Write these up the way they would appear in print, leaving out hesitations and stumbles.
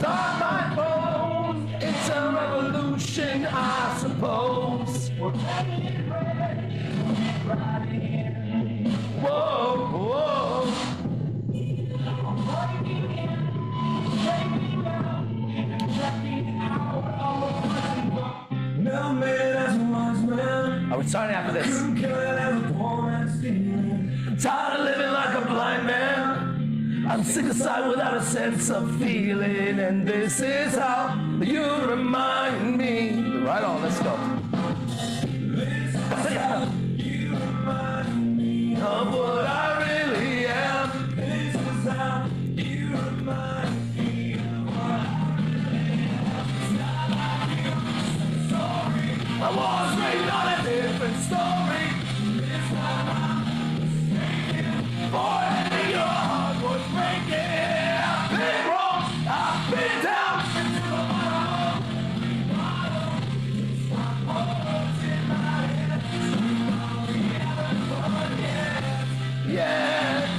start my bones. It's a revolution, I suppose. We're getting it ready. Right in. Whoa, whoa. I'm breaking in, breaking out, checking out. No man as a wise man. Are we starting after this? I'm tired of living like a blind man. I'm sick aside without a sense of feeling, and this is how you remind me. Right on, let's go. This is how you remind me of what I really am. This is how you remind me of what I really am. It's not like you, sorry. I was written on a different story. This time I'm mistaken for it. Your heart was breaking. I've been wrong, I've been down into the bottom. It's my words in my head. We haven't fun yet. Yeah.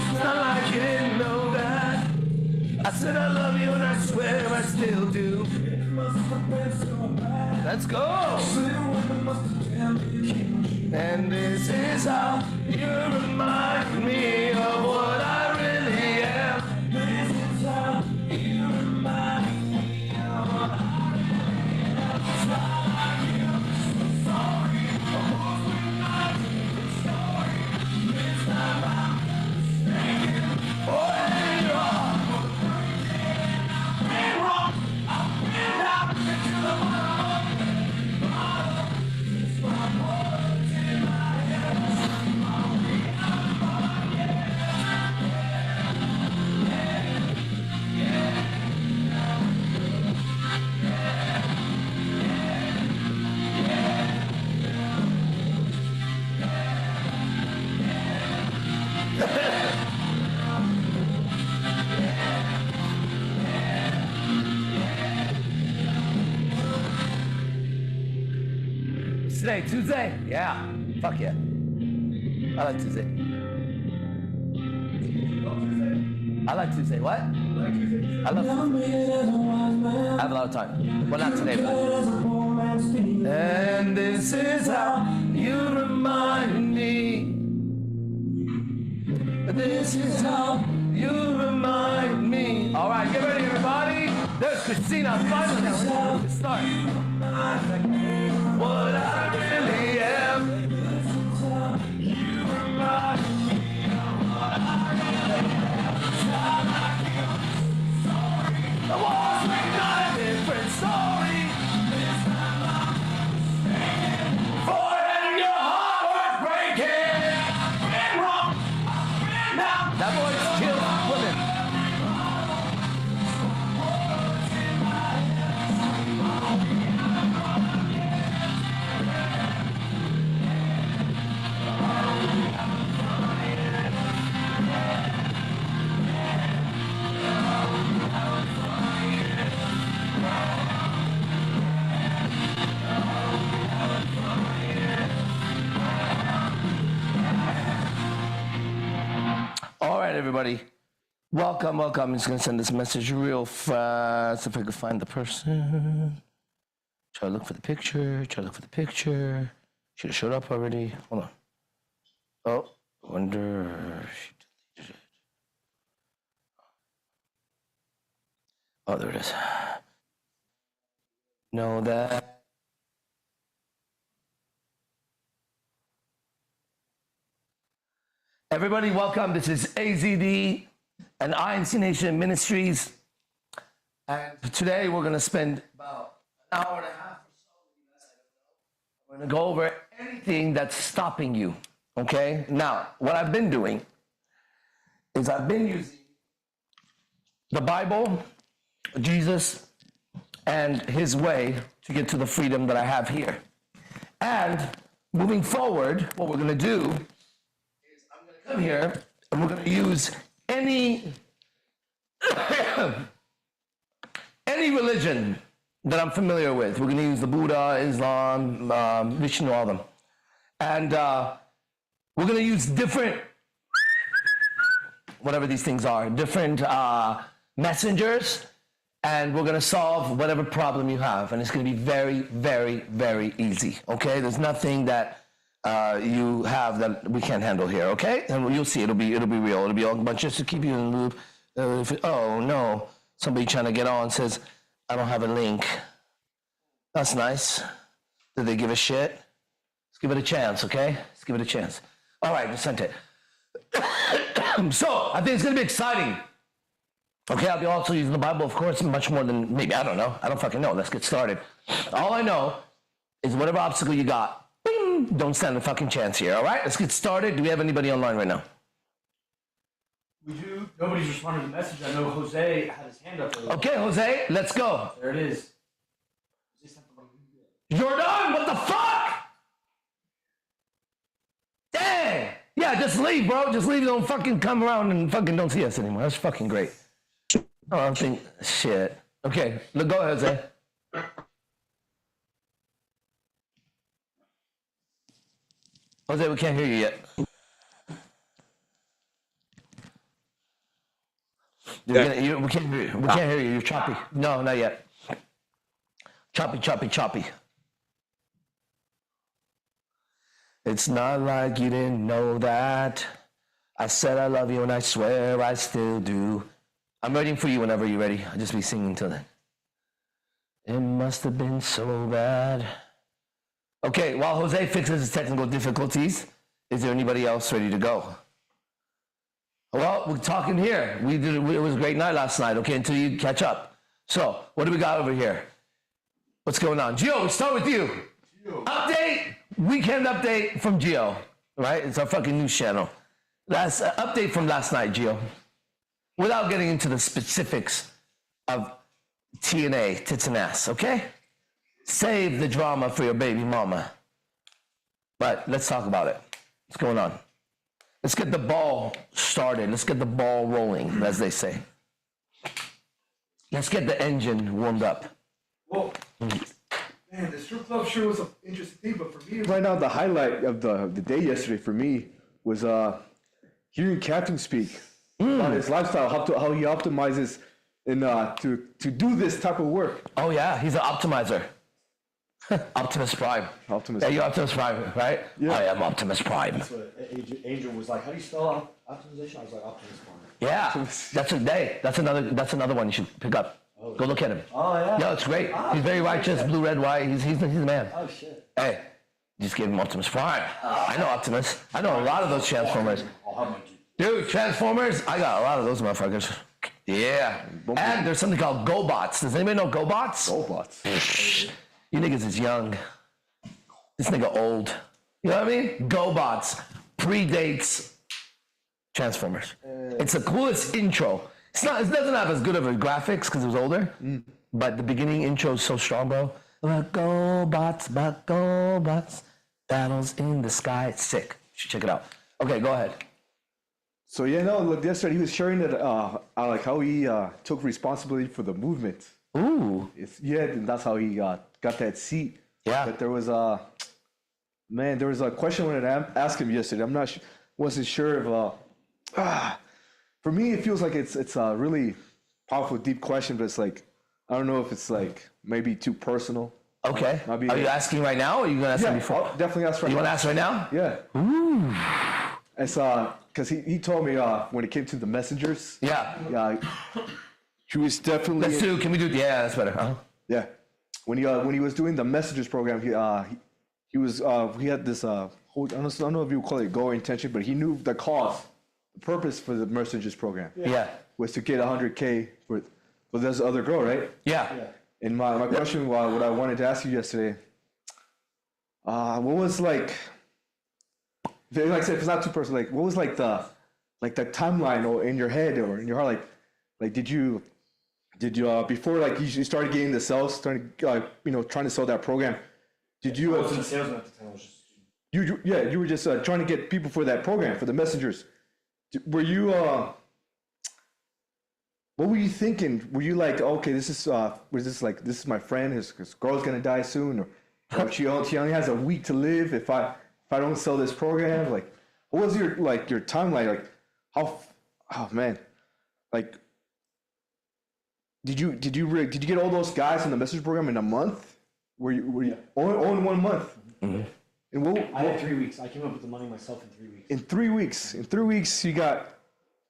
It's not like you didn't know that. I said I love you and I swear I still do. Let's go. And this is how you remind me of what I really am. This is how you remind me of what I really am. It's not like you, sorry. I was not the story. This time I'm mistaken. For your heart was breaking. I've been wrong. I've been down into the bottom. It's my words in my head. We haven't fun yet. Today, Tuesday? Yeah. Fuck yeah. I like Tuesday. I like Tuesday. What? I love Tuesday. I have a lot of time. Well, not today, but. And this is how you remind me. This is how you remind me. All right, get ready, everybody. There's Christina. Finally, now let's start. What I really am. This is how you remind me of what I really am. It's not like you, sorry. I was written on a different story. This time I'm mistaken. Forehead in your heart was breaking. I've been wrong. I've been down. That boy's killed women. All right, everybody. Welcome. I'm just going to send this message real fast if I can find the person. Try to look for the picture. Should have showed up already. Hold on. Oh, wonder if she deleted it. Oh, there it is. Know that. Everybody, welcome. This is AZD and INC Nation Ministries. And today we're going to spend about an hour and a half or so. We're going to go over anything that's stopping you. Okay? Now, what I've been doing is I've been using the Bible, Jesus, and his way to get to the freedom that I have here. And moving forward, what we're going to do come here and we're going to use any religion that I'm familiar with. We're going to use the Buddha, Islam, Vishnu, all of them. And we're going to use different, whatever these things are, different messengers, and we're going to solve whatever problem you have. And it's going to be very, very, very easy, okay? There's nothing that you have that we can't handle here, okay? And you'll see, it'll be real. It'll be a bunch just to keep you in the loop. Oh, no. Somebody trying to get on says, I don't have a link. That's nice. Did they give a shit? Let's give it a chance, okay? Let's give it a chance. All right, just sent it. So, I think it's going to be exciting. Okay, I'll be also using the Bible, of course, much more than maybe, I don't know. I don't fucking know. Let's get started. All I know is whatever obstacle you got, bing, don't stand a fucking chance here, all right? Let's get started. Do we have anybody online right now? We do. Nobody's responding to the message. I know Jose had his hand up earlier. Okay, Jose, let's go. There it is. Jordan, what the fuck? Dang. Yeah, just leave, bro. Just leave. Don't fucking come around and fucking don't see us anymore. That's fucking great. Oh, I don't think, shit. Okay, go ahead, Jose. Jose, we can't hear you yet. We can't hear you. We can't hear you. You're choppy. No, not yet. Choppy, choppy, choppy. It's not like you didn't know that. I said I love you and I swear I still do. I'm waiting for you whenever you're ready. I'll just be singing till then. It must have been so bad. Okay, while Jose fixes his technical difficulties, is there anybody else ready to go? Well, we're talking here. It was a great night last night, okay, until you catch up. So, what do we got over here? What's going on? Gio, we start with you. Gio. Update, weekend update from Gio, right? It's our fucking news channel. Last update from last night, Gio. Without getting into the specifics of TNA, tits and ass, okay? Save the drama for your baby mama. But let's talk about it. What's going on? Let's get the ball started. Let's get the ball rolling, as they say. Let's get the engine warmed up. Well, man, the strip club sure was an interesting thing, but for me, right now, the highlight of the day yesterday for me was hearing Captain speak about his lifestyle, how he optimizes and to do this type of work. Oh yeah, he's an optimizer. Optimus Prime. Optimus. Yeah, you're Optimus Prime, right? Yeah. I am Optimus Prime. That's what Angel was like. How do you spell optimization? I was like Optimus Prime. Yeah, that's another one you should pick up. Oh, go look at him. Oh yeah. Yeah, it's great. He's very righteous, blue, red, white. He's the man. Oh shit. Hey, just give him Optimus Prime. I know Optimus. I know a lot of those Transformers. Dude, Transformers, I got a lot of those motherfuckers. Yeah. And there's something called GoBots. Does anybody know GoBots? GoBots. You niggas is young. This nigga old. You know what I mean? GoBots predates Transformers. It's the coolest intro. It doesn't have as good of a graphics because it was older, but the beginning intro is so strong, bro. But GoBots, battles in the sky. It's sick. You should check it out. Okay, go ahead. So yeah, no, look, yesterday he was sharing that like how he took responsibility for the movement. Ooh. And that's how he got that seat. Yeah. But there was there was a question I wanted to ask him yesterday. Wasn't sure if for me it feels like it's a really powerful, deep question, but it's like I don't know if it's like maybe too personal. Okay. Are you asking right now, or are you gonna ask me before? I'll definitely ask right now. You want to ask right now? Yeah. Ooh. It's because he told me when it came to the messengers. Yeah. He was definitely. Can we do? Yeah, that's better. Uh-huh. Yeah. When he was doing the messengers program, he had this whole, I don't know if you call it goal or intention, but he knew the cause, the purpose for the messengers program. Yeah. Was to get 100K for this other girl, right? Yeah. And my question, what I wanted to ask you yesterday, what was like I said, if it's not too personal, like what was like the timeline or in your head or in your heart, like did you before like you started getting the sales, trying to sell that program, did you? I wasn't a salesman at the time. I was just you were just trying to get people for that program for the messengers. Were you what were you thinking? Were you like, okay, this is this is my friend, his girl's gonna die soon, or she only has a week to live if I don't sell this program? Like, what was your timeline? Like, oh man, like, did you get all those guys in the message program in a month? Were you all in 1 month? Mm-hmm. And I had 3 weeks. I came up with the money myself in 3 weeks. In 3 weeks, you got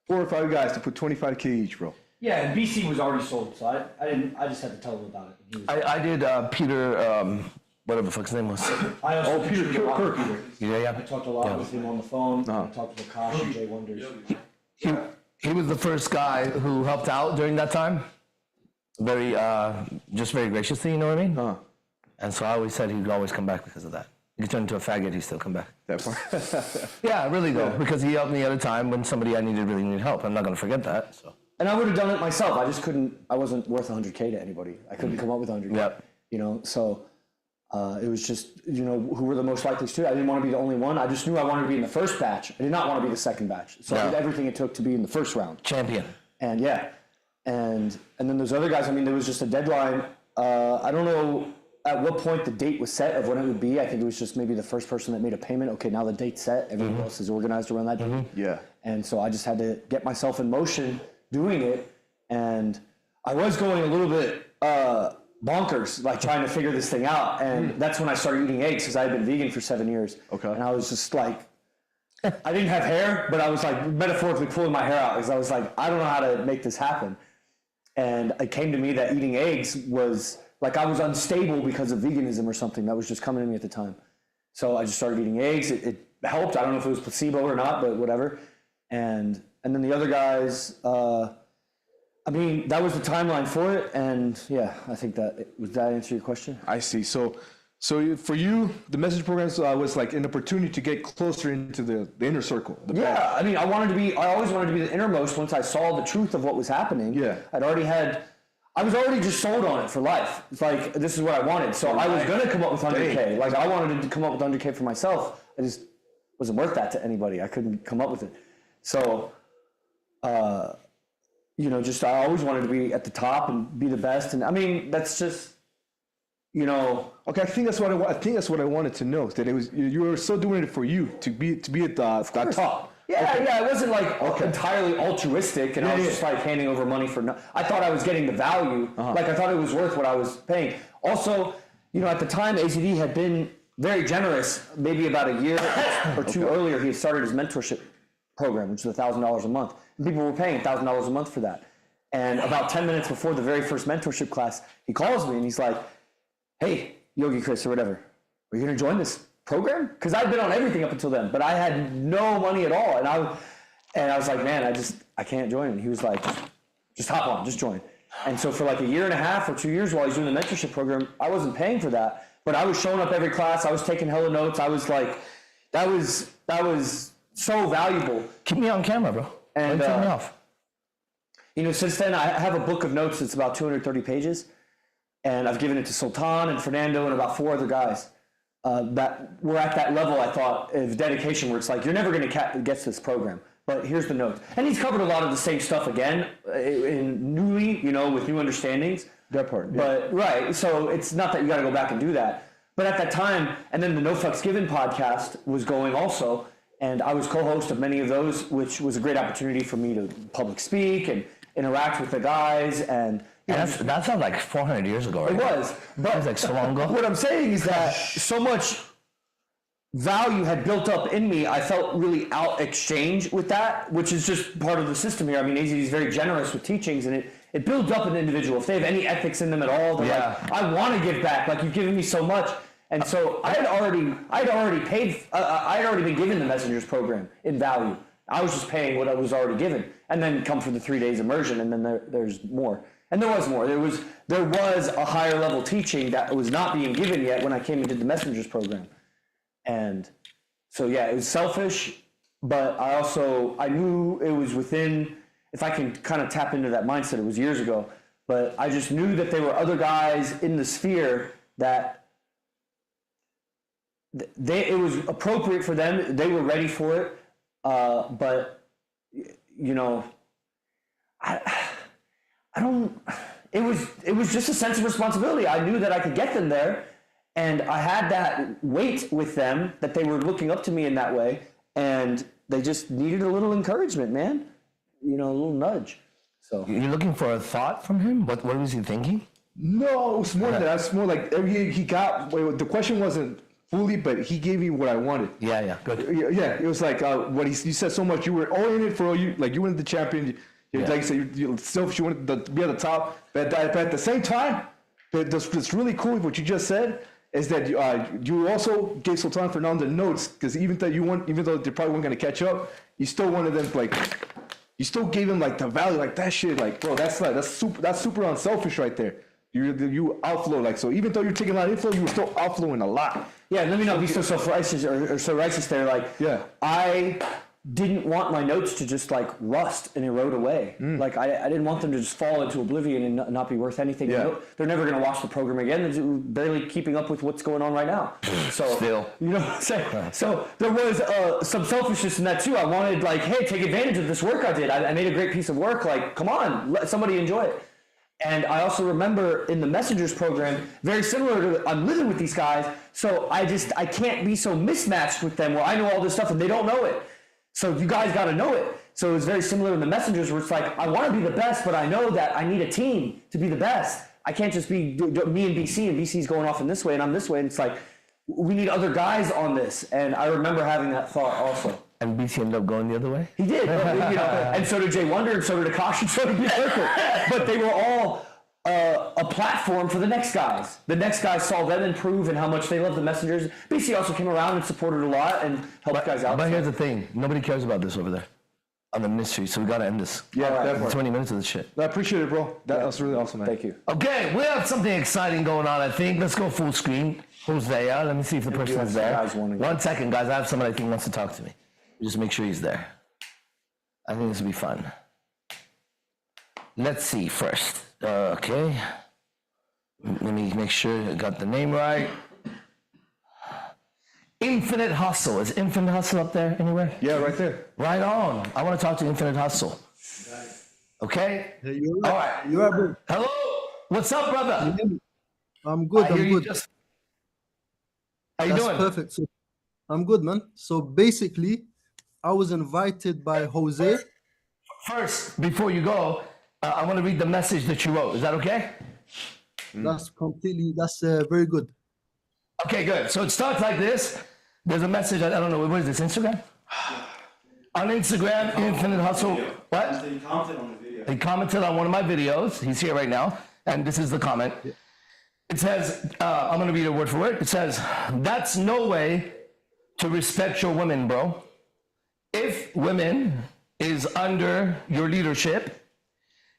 4 or 5 guys to put $25K each, bro. Yeah, and BC was already sold, so I just had to tell him about it. I did Peter, whatever the fuck his name was. I also Peter Kirk. Yeah. I talked a lot with him on the phone. I talked to Akash and Jay Wonders. He was the first guy who helped out during that time. Very, just very graciously, you know what I mean? And so I always said he'd always come back because of that. He could turn into a faggot, he'd still come back. That part. Yeah, really though, because he helped me at a time when somebody I really needed help. I'm not going to forget that. So. And I would have done it myself. I just couldn't. I wasn't worth 100K to anybody. I couldn't come up with 100K. Yep. You know, so it was just, you know, who were the most likely to do it. I didn't want to be the only one. I just knew I wanted to be in the first batch. I did not want to be the second batch. So I did everything it took to be in the first round. Champion. And yeah, and then those other guys. I mean, there was just a deadline. I don't know at what point the date was set of when it would be. I think it was just maybe the first person that made a payment. Okay, now the date's set. Everyone else is organized around that date. Yeah. And so I just had to get myself in motion doing it. And I was going a little bit bonkers, like trying to figure this thing out. And that's when I started eating eggs because I had been vegan for 7 years. Okay. And I was just like, I didn't have hair, but I was like metaphorically pulling my hair out because I was like, I don't know how to make this happen. And it came to me that eating eggs was like I was unstable because of veganism or something that was just coming to me at the time. So I just started eating eggs. It helped. I don't know if it was placebo or not, but whatever. And then the other guys, I mean, that was the timeline for it. And yeah, I think would that answer your question? I see. So for you, the message programs was like an opportunity to get closer into the inner circle. Yeah, I mean, I always wanted to be the innermost once I saw the truth of what was happening. Yeah. I was already just sold on it for life. It's like, this is what I wanted. So I was going to come up with 100K. Like, I wanted to come up with 100K for myself. I just wasn't worth that to anybody. I couldn't come up with it. So, you know, just I always wanted to be at the top and be the best. And I mean, that's just, you know. Okay, I think that's what I wanted to know. That it was you were still doing it for you to be at the top. Yeah, it wasn't like entirely altruistic, and I was just like handing over money for. I thought I was getting the value, like I thought it was worth what I was paying. Also, you know, at the time, AZD had been very generous. Maybe about a year or two earlier, he had started his mentorship program, which was $1,000 a month. And people were paying $1,000 a month for that. And about 10 minutes before the very first mentorship class, he calls me and he's like, "Hey, Yogi Chris or whatever, are you going to join this program?" Because I'd been on everything up until then, but I had no money at all. And I was like, "Man, I can't join." And he was like, just hop on, just join. And so for like a year and a half or 2 years while he's doing the mentorship program, I wasn't paying for that, but I was showing up every class. I was taking hella notes. I was like, that was so valuable. Keep me on camera, bro. And turn me off. You know, since then I have a book of notes that's about 230 pages, and I've given it to Sultan and Fernando and about 4 other guys that were at that level, I thought, of dedication where it's like, you're never going to get to this program, but here's the notes. And he's covered a lot of the same stuff again, in newly, you know, with new understandings. That part. Yeah. But, right, so it's not that you got to go back and do that. But at that time, and then the No Fucks Given podcast was going also, and I was co-host of many of those, which was a great opportunity for me to public speak and interact with the guys. And that sounds like 400 years ago, right? It was. But it was like so long ago. What I'm saying is that so much value had built up in me, I felt really out exchange with that, which is just part of the system here. I mean, AZD is very generous with teachings, and it builds up an individual. If they have any ethics in them at all, they're like, I want to give back. Like, you've given me so much. And so I'd already been given the Messengers program in value. I was just paying what I was already given, and then come for the 3 days immersion, and then there's more. And there was more. There was a higher level teaching that was not being given yet when I came and did the Messengers program. And so yeah, it was selfish, but I knew it was within, if I can kind of tap into that mindset, it was years ago, but I just knew that there were other guys in the sphere that it was appropriate for them. They were ready for it. But, you know, It was just a sense of responsibility. I knew that I could get them there, and I had that weight with them that they were looking up to me in that way, and they just needed a little encouragement, man. A little nudge. So You're looking for a thought from him? What was he thinking? No, it was more than that. It's more like he got. The question wasn't fully, but he gave me what I wanted. Yeah, good. Yeah, it was like what you said so much. You were all in it for all you. Like you wanted the champion. Like you said, you selfish. You wanted to be at the top. But at the same time, that's really cool. What you just said is that you also gave Sultan Fernando notes because even though they probably weren't going to catch up, you still wanted them like. You still gave him like the value, like that shit, like bro, that's super unselfish right there. You outflow like so. Even though you're taking a lot of inflow, you were still outflowing a lot. yeah, let me not be so self-righteous or so righteous there. Like, Yeah. I didn't want my notes to just like rust and erode away. Like I didn't want them to just fall into oblivion and not be worth anything. Yeah. They're never going to watch the program again. They're barely keeping up with what's going on right now. So Still. you know what I'm saying? So there was some selfishness in that too. I wanted like, hey, take advantage of this work I did. I made a great piece of work. Like, come on, let somebody enjoy it. And I also remember in the messengers program, very similar to I'm living with these guys, so I can't be so mismatched with them where I know all this stuff and they don't know it. So you guys got to know it. So it was very similar in the messengers where it's like, I want to be the best, but I know that I need a team to be the best. I can't just be me and BC, and BC's going off in this way and I'm this way. And it's like, we need other guys on this. And I remember having that thought also. And BC ended up going the other way? He did, and so did Jay Wonder, and so did Akash, and so did Berker. But they were all a platform for the next guys. The next guys saw them improve and how much they love the messengers. BC also came around and supported a lot and helped guys out. But here's the thing. Nobody cares about this over there on the ministry, so we got to end this. Yeah, definitely. 20 minutes of this shit. I appreciate it, bro. That was really awesome, man. Thank you. Okay, we have something exciting going on, I think. Let's go full screen. Who's there? Let me see if the person is there. guys wanting- 1 second, guys. I have someone I think wants to talk to me. Just make sure he's there. I think this will be fun. Let's see first. Okay. Let me make sure I got the name right. Infinite Hustle. Is Infinite Hustle up there anywhere? Yeah, right there. Right on. I want to talk to Infinite Hustle. Okay? Hey, you're All right. right. You're right, bro. Hello. What's up, brother? I'm good. I hear I'm you good. just. How you That's doing? perfect. So, I'm good, man. So basically, I was invited by Jose. First, before you go, I want to read the message that you wrote. Is that okay? That's very good. Okay, good. So it starts like this. There's a message. I don't know. What is this? Instagram? On Instagram, Infinite Hustle. What? He commented on the video. He commented on one of my videos. He's here right now. And this is the comment. It says, I'm going to read it word for word. It says, that's no way to respect your women, bro. If women is under your leadership,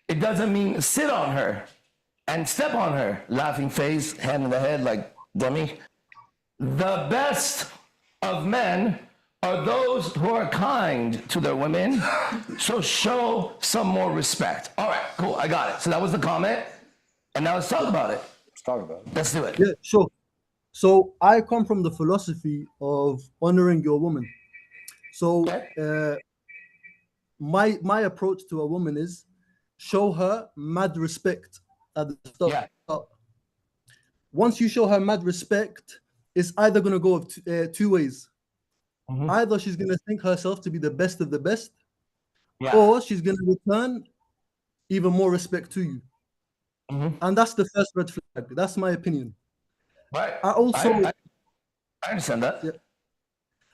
it doesn't mean sit on her and step on her. Laughing face, hand in the head like dummy. The best of men are those who are kind to their women, so show some more respect. All right, cool, I got it. So that was the comment, and now let's talk about it. Let's talk about it. Let's do it. Yeah, sure. So I come from the philosophy of honoring your woman. So my approach to a woman is show her mad respect at the start. Yeah. Once you show her mad respect, it's either going to go two ways. Mhm. Either she's going to think herself to be the best of the best, Yeah. or she's going to return even more respect to you. Mhm. And that's the first red flag. That's my opinion. Right. I also I understand that. Yeah.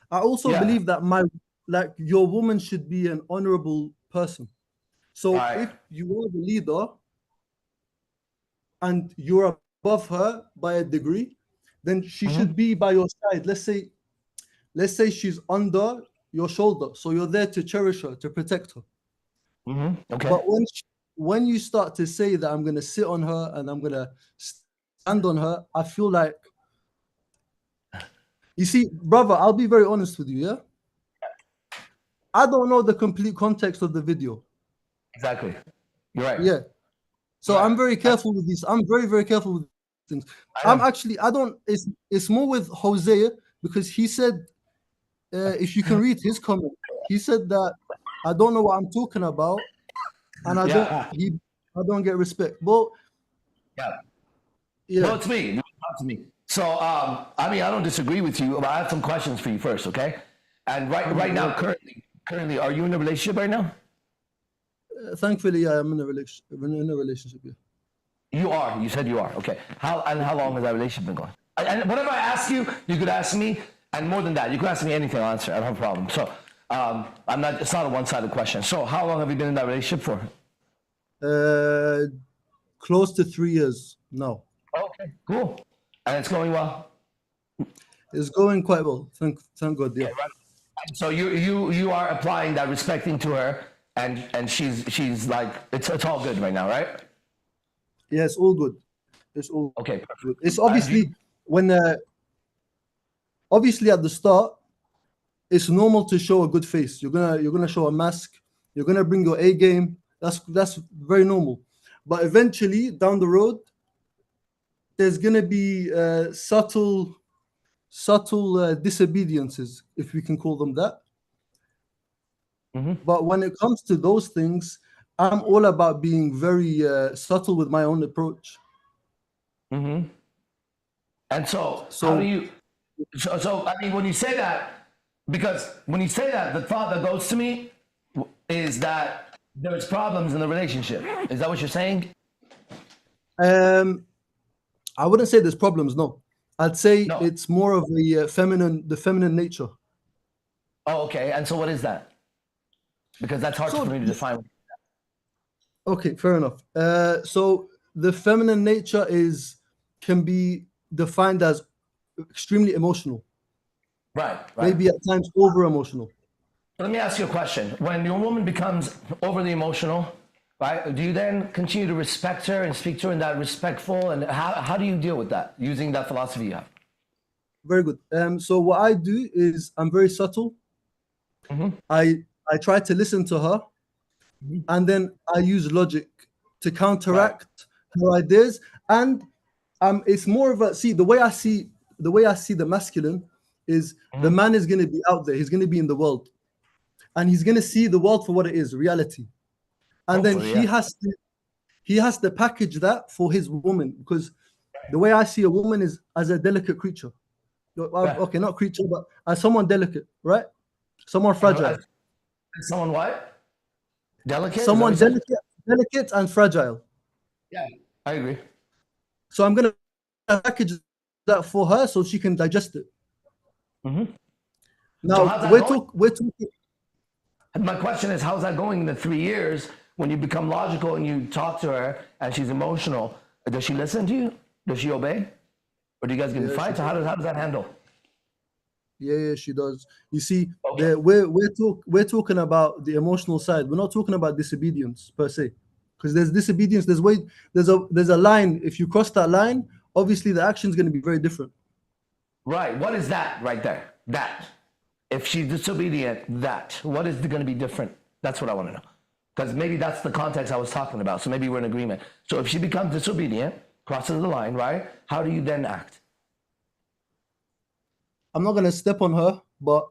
I also Yeah. believe that your woman should be an honorable person. So Right. if you are the leader and you're above her by a degree, then she should be by your side. Let's say she's under your shoulder, so you're there to cherish her, to protect her. Okay. But when you start to say that I'm going to sit on her and I'm going to stand on her, I feel like, you see, brother, I'll be very honest with you, yeah? I don't know the complete context of the video. Exactly. You're right. Yeah. So Yeah. I'm very careful with this. I'm very, very careful with things. It's more with Jose, because he said, if you can read his comment, he said that I don't know what I'm talking about. And I don't get respect. But Yeah. yeah, No, it's me. No, talk to me. So, I mean, I don't disagree with you, but I have some questions for you first, okay? And right now, currently, are you in a relationship right now? thankfully, yeah, I'm in a relationship. Yeah. You are. You said you are. Okay. How long has that relationship been going? And whatever I ask you, you could ask me, and more than that, you could ask me anything. I'll answer. I don't have a problem. So, I'm not. It's not a one-sided question. So, how long have you been in that relationship for? Close to 3 years now. Okay. Cool. And it's going well. It's going quite well. Thank God. Yeah. So you are applying that, respecting to her, and she's like it's all good right now, right? Yeah, it's all good. It's all Okay. Perfect. good. It's obviously obviously at the start, it's normal to show a good face. You're gonna show a mask. You're gonna bring your A game. That's very normal. But eventually, down the road, there's gonna be subtle disobediences, if we can call them that. But when it comes to those things, I'm all about being very subtle with my own approach. And so how do you? So I mean, when you say that, because when you say that, the thought that goes to me is that there's problems in the relationship. Is that what you're saying? I wouldn't say there's problems. No, I'd say No. it's more of the feminine nature. Oh, okay. And so what is that? Because that's hard for me to define. Okay, fair enough. So the feminine nature can be defined as extremely emotional, Right. maybe at times over emotional. Let me ask you a question. When your woman becomes overly emotional, right, do you then continue to respect her and speak to her in that respectful? And how do you deal with that using that philosophy you have? Very good. So what I do is I'm very subtle. I try to listen to her, and then I use logic to counteract her ideas. And it's more of a the way I see the masculine is the man is going to be out there. He's going to be in the world, and he's going to see the world for what it is, reality. And then he has to package that for his woman, because the way I see a woman is as a delicate creature. Okay, not creature, but as someone delicate, right? Someone fragile. Someone what? Delicate? Someone delicate and fragile. Yeah, I agree. So I'm gonna package that for her so she can digest it. Now So we're talking. my question is, how's that going in the 3 years when you become logical and you talk to her and she's emotional? Does she listen to you? Does she obey? Or do you guys get in fights? How does that handle? Yeah, she does. You see, we're talking about the emotional side. We're not talking about disobedience per se, because there's disobedience. There's a line. If you cross that line, obviously the action is going to be very different. Right. What is that right there? That. If she's disobedient, what is going to be different? That's what I want to know. Because maybe that's the context I was talking about. So maybe we're in agreement. So if she becomes disobedient, crosses the line, right? How do you then act? I'm not gonna step on her, but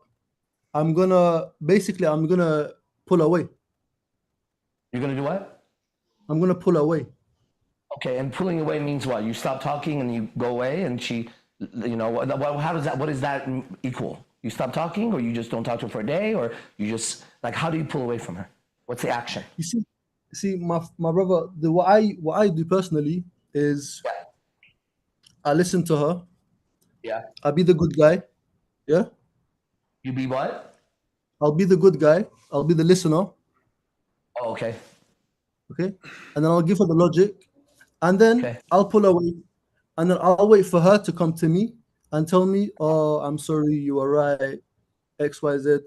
I'm gonna pull away. You're going to do what? I'm gonna pull away. Okay, and pulling away means what? You stop talking and you go away, and she, what does that equal? You stop talking, or you just don't talk to her for a day, or you just, how do you pull away from her? What's the action? You see, my brother, what I do personally is I listen to her. Yeah. I'll be the good guy. Yeah. You be what? I'll be the good guy. I'll be the listener. Oh, okay. Okay. And then I'll give her the logic. And then I'll pull away. And then I'll wait for her to come to me and tell me, oh, I'm sorry, you were right, X, Y, Z.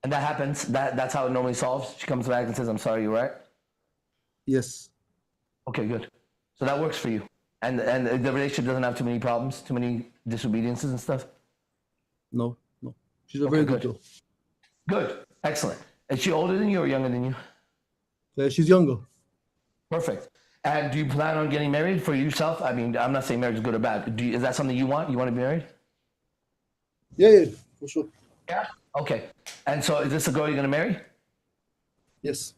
And that happens. That's how it normally solves. She comes back and says, I'm sorry, you're right? Yes. Okay, good. So that works for you. And the relationship doesn't have too many problems, too many disobediences and stuff? No. She's a very good girl. Good. Excellent. Is she older than you or younger than you? She's younger. Perfect. And do you plan on getting married for yourself? I mean, I'm not saying marriage is good or bad. Is that something you want? You want to be married? Yeah, for sure. Yeah. Okay. And so is this a girl you're going to marry? Yes.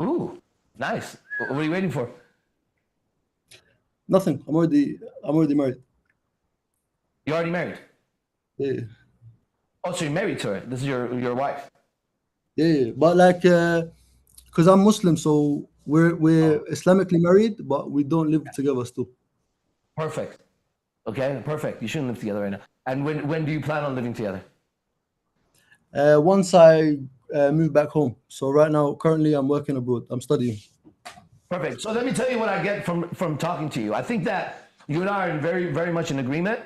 Ooh, nice. What are you waiting for? Nothing. I'm already married. You're already married. Yeah. Oh, so you're married to her. This is your wife. Yeah. But like, because I'm Muslim, so we're Islamically married, but we don't live together still. Perfect. Okay, perfect. You shouldn't live together right now. And when do you plan on living together? Once I move back home. So right now, currently, I'm working abroad. I'm studying. Perfect. So let me tell you what I get from talking to you. I think that you and I are very, very much in agreement.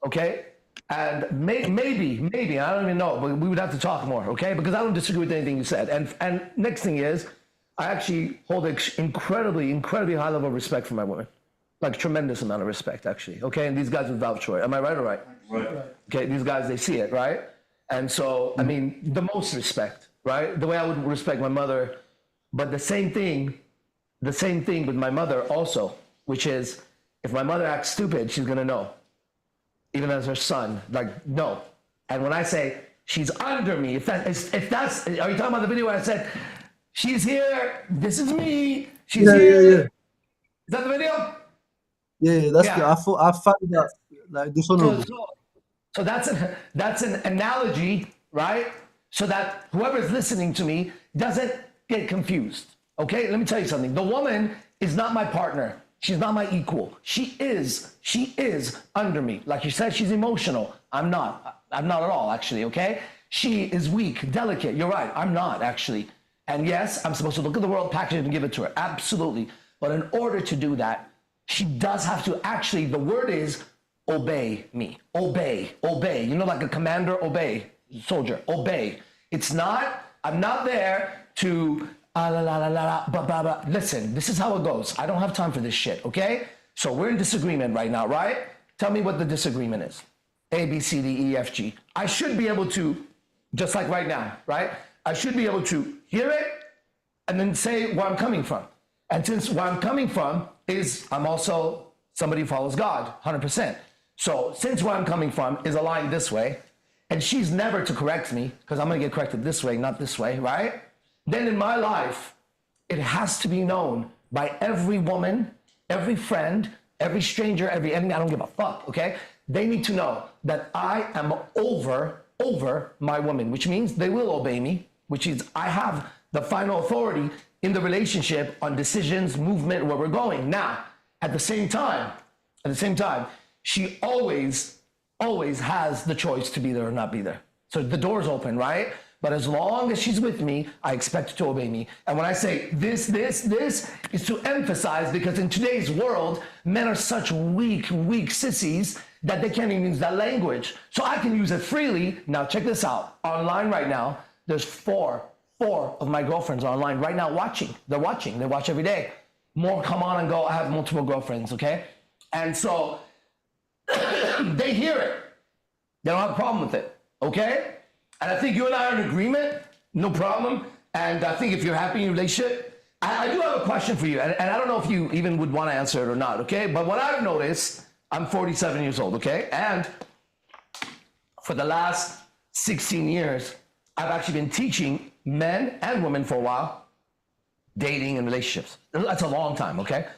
Okay? And maybe, I don't even know, but we would have to talk more, okay? Because I don't disagree with anything you said. And next thing is, I actually hold an incredibly high level of respect for my women. Like tremendous amount of respect, actually. Okay, and these guys would vouch for it. Am I right or right? Right. Okay, these guys, they see it, right? And so, I mean, the most respect, right? The way I would respect my mother, but the same thing with my mother also, which is, if my mother acts stupid, she's gonna know. Even as her son, like, no. And when I say she's under me, if that's, are you talking about the video where I said, she's here, this is me, she's here? Yeah. Is that the video? Yeah, that's Yeah. good. I found that like dishonorable. So that's an analogy, right? So that whoever's listening to me doesn't get confused. Okay, let me tell you something. The woman is not my partner. She's not my equal. She is under me. Like you said, she's emotional. I'm not at all, actually, okay? She is weak, delicate. You're right, I'm not, actually. And yes, I'm supposed to look at the world, package it, and give it to her. Absolutely. But in order to do that, she does have to actually, the word is obey me. Obey. You know, like a commander, obey. Soldier, obey. It's not, I'm not there to listen, this is how it goes. I don't have time for this shit, okay? So we're in disagreement right now, right? Tell me what the disagreement is. A, B, C, D, E, F, G. I should be able to, just like right now, right? I should be able to hear it and then say where I'm coming from. And since where I'm coming from is, I'm also somebody who follows God, 100%. So since where I'm coming from is aligned this way, and she's never to correct me, because I'm gonna get corrected this way, not this way, right? Then in my life, it has to be known by every woman, every friend, every stranger, every enemy, I don't give a fuck, okay? They need to know that I am over my woman, which means they will obey me, which is I have the final authority in the relationship on decisions, movement, where we're going. Now, at the same time, she always has the choice to be there or not be there. So the door's open, right? But as long as she's with me, I expect her to obey me. And when I say this is to emphasize, because in today's world, men are such weak sissies that they can't even use that language. So I can use it freely. Now check this out. Online right now, there's four of my girlfriends online right now watching. They watch every day. More come on and go, I have multiple girlfriends, okay? And so they hear it. They don't have a problem with it, okay? And I think you and I are in agreement, no problem. And I think if you're happy in your relationship, I do have a question for you. And I don't know if you even would want to answer it or not, okay? But what I've noticed, I'm 47 years old, okay? And for the last 16 years, I've actually been teaching men and women for a while, dating and relationships. That's a long time, okay?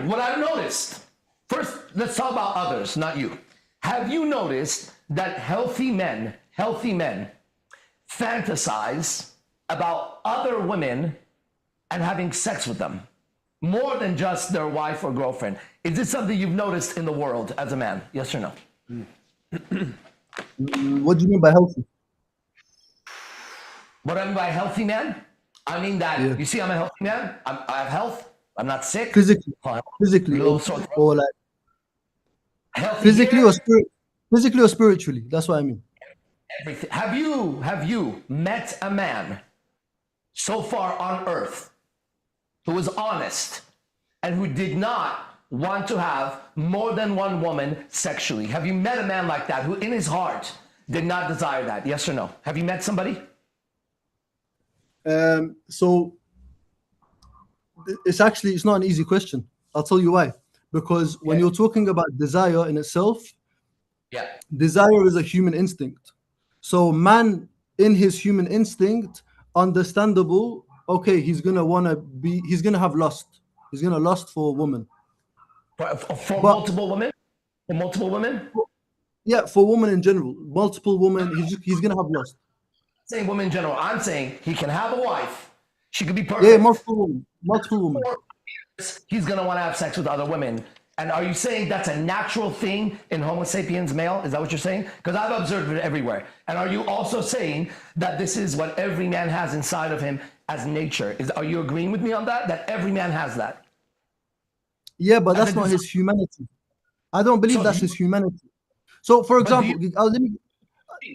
What I've noticed, first, let's talk about others, not you. Have you noticed that healthy men fantasize about other women and having sex with them more than just their wife or girlfriend? Is this something you've noticed in the world as a man? Yes or no? What do you mean by healthy? What I mean by healthy man? I mean that, You see, I'm a healthy man. I have health. I'm not sick. Physically, or like Healthy physically here, or spiritually. That's what I mean. everything. Have you met a man so far on earth who was honest and who did not want to have more than one woman sexually? Have you met a man like that who in his heart did not desire that? Yes or no? Have you met somebody? So it's not an easy question. I'll tell you why. Because when you're talking about desire in itself, desire is a human instinct. So man, in his human instinct, understandable, okay, he's gonna have lust. He's gonna lust for a woman. For But- multiple women? For multiple women? Yeah, for women in general, multiple women, he's gonna have lust. Saying women in general. I'm saying he can have a wife. She could be perfect. Yeah, multiple women. For years, he's gonna want to have sex with other women. And are you saying that's a natural thing in Homo sapiens male? Is that what you're saying? Because I've observed it everywhere. And are you also saying that this is what every man has inside of him as nature? Are you agreeing with me on that? That every man has that? Yeah, but that's not his humanity. I don't believe that's his humanity. So, for example, let me.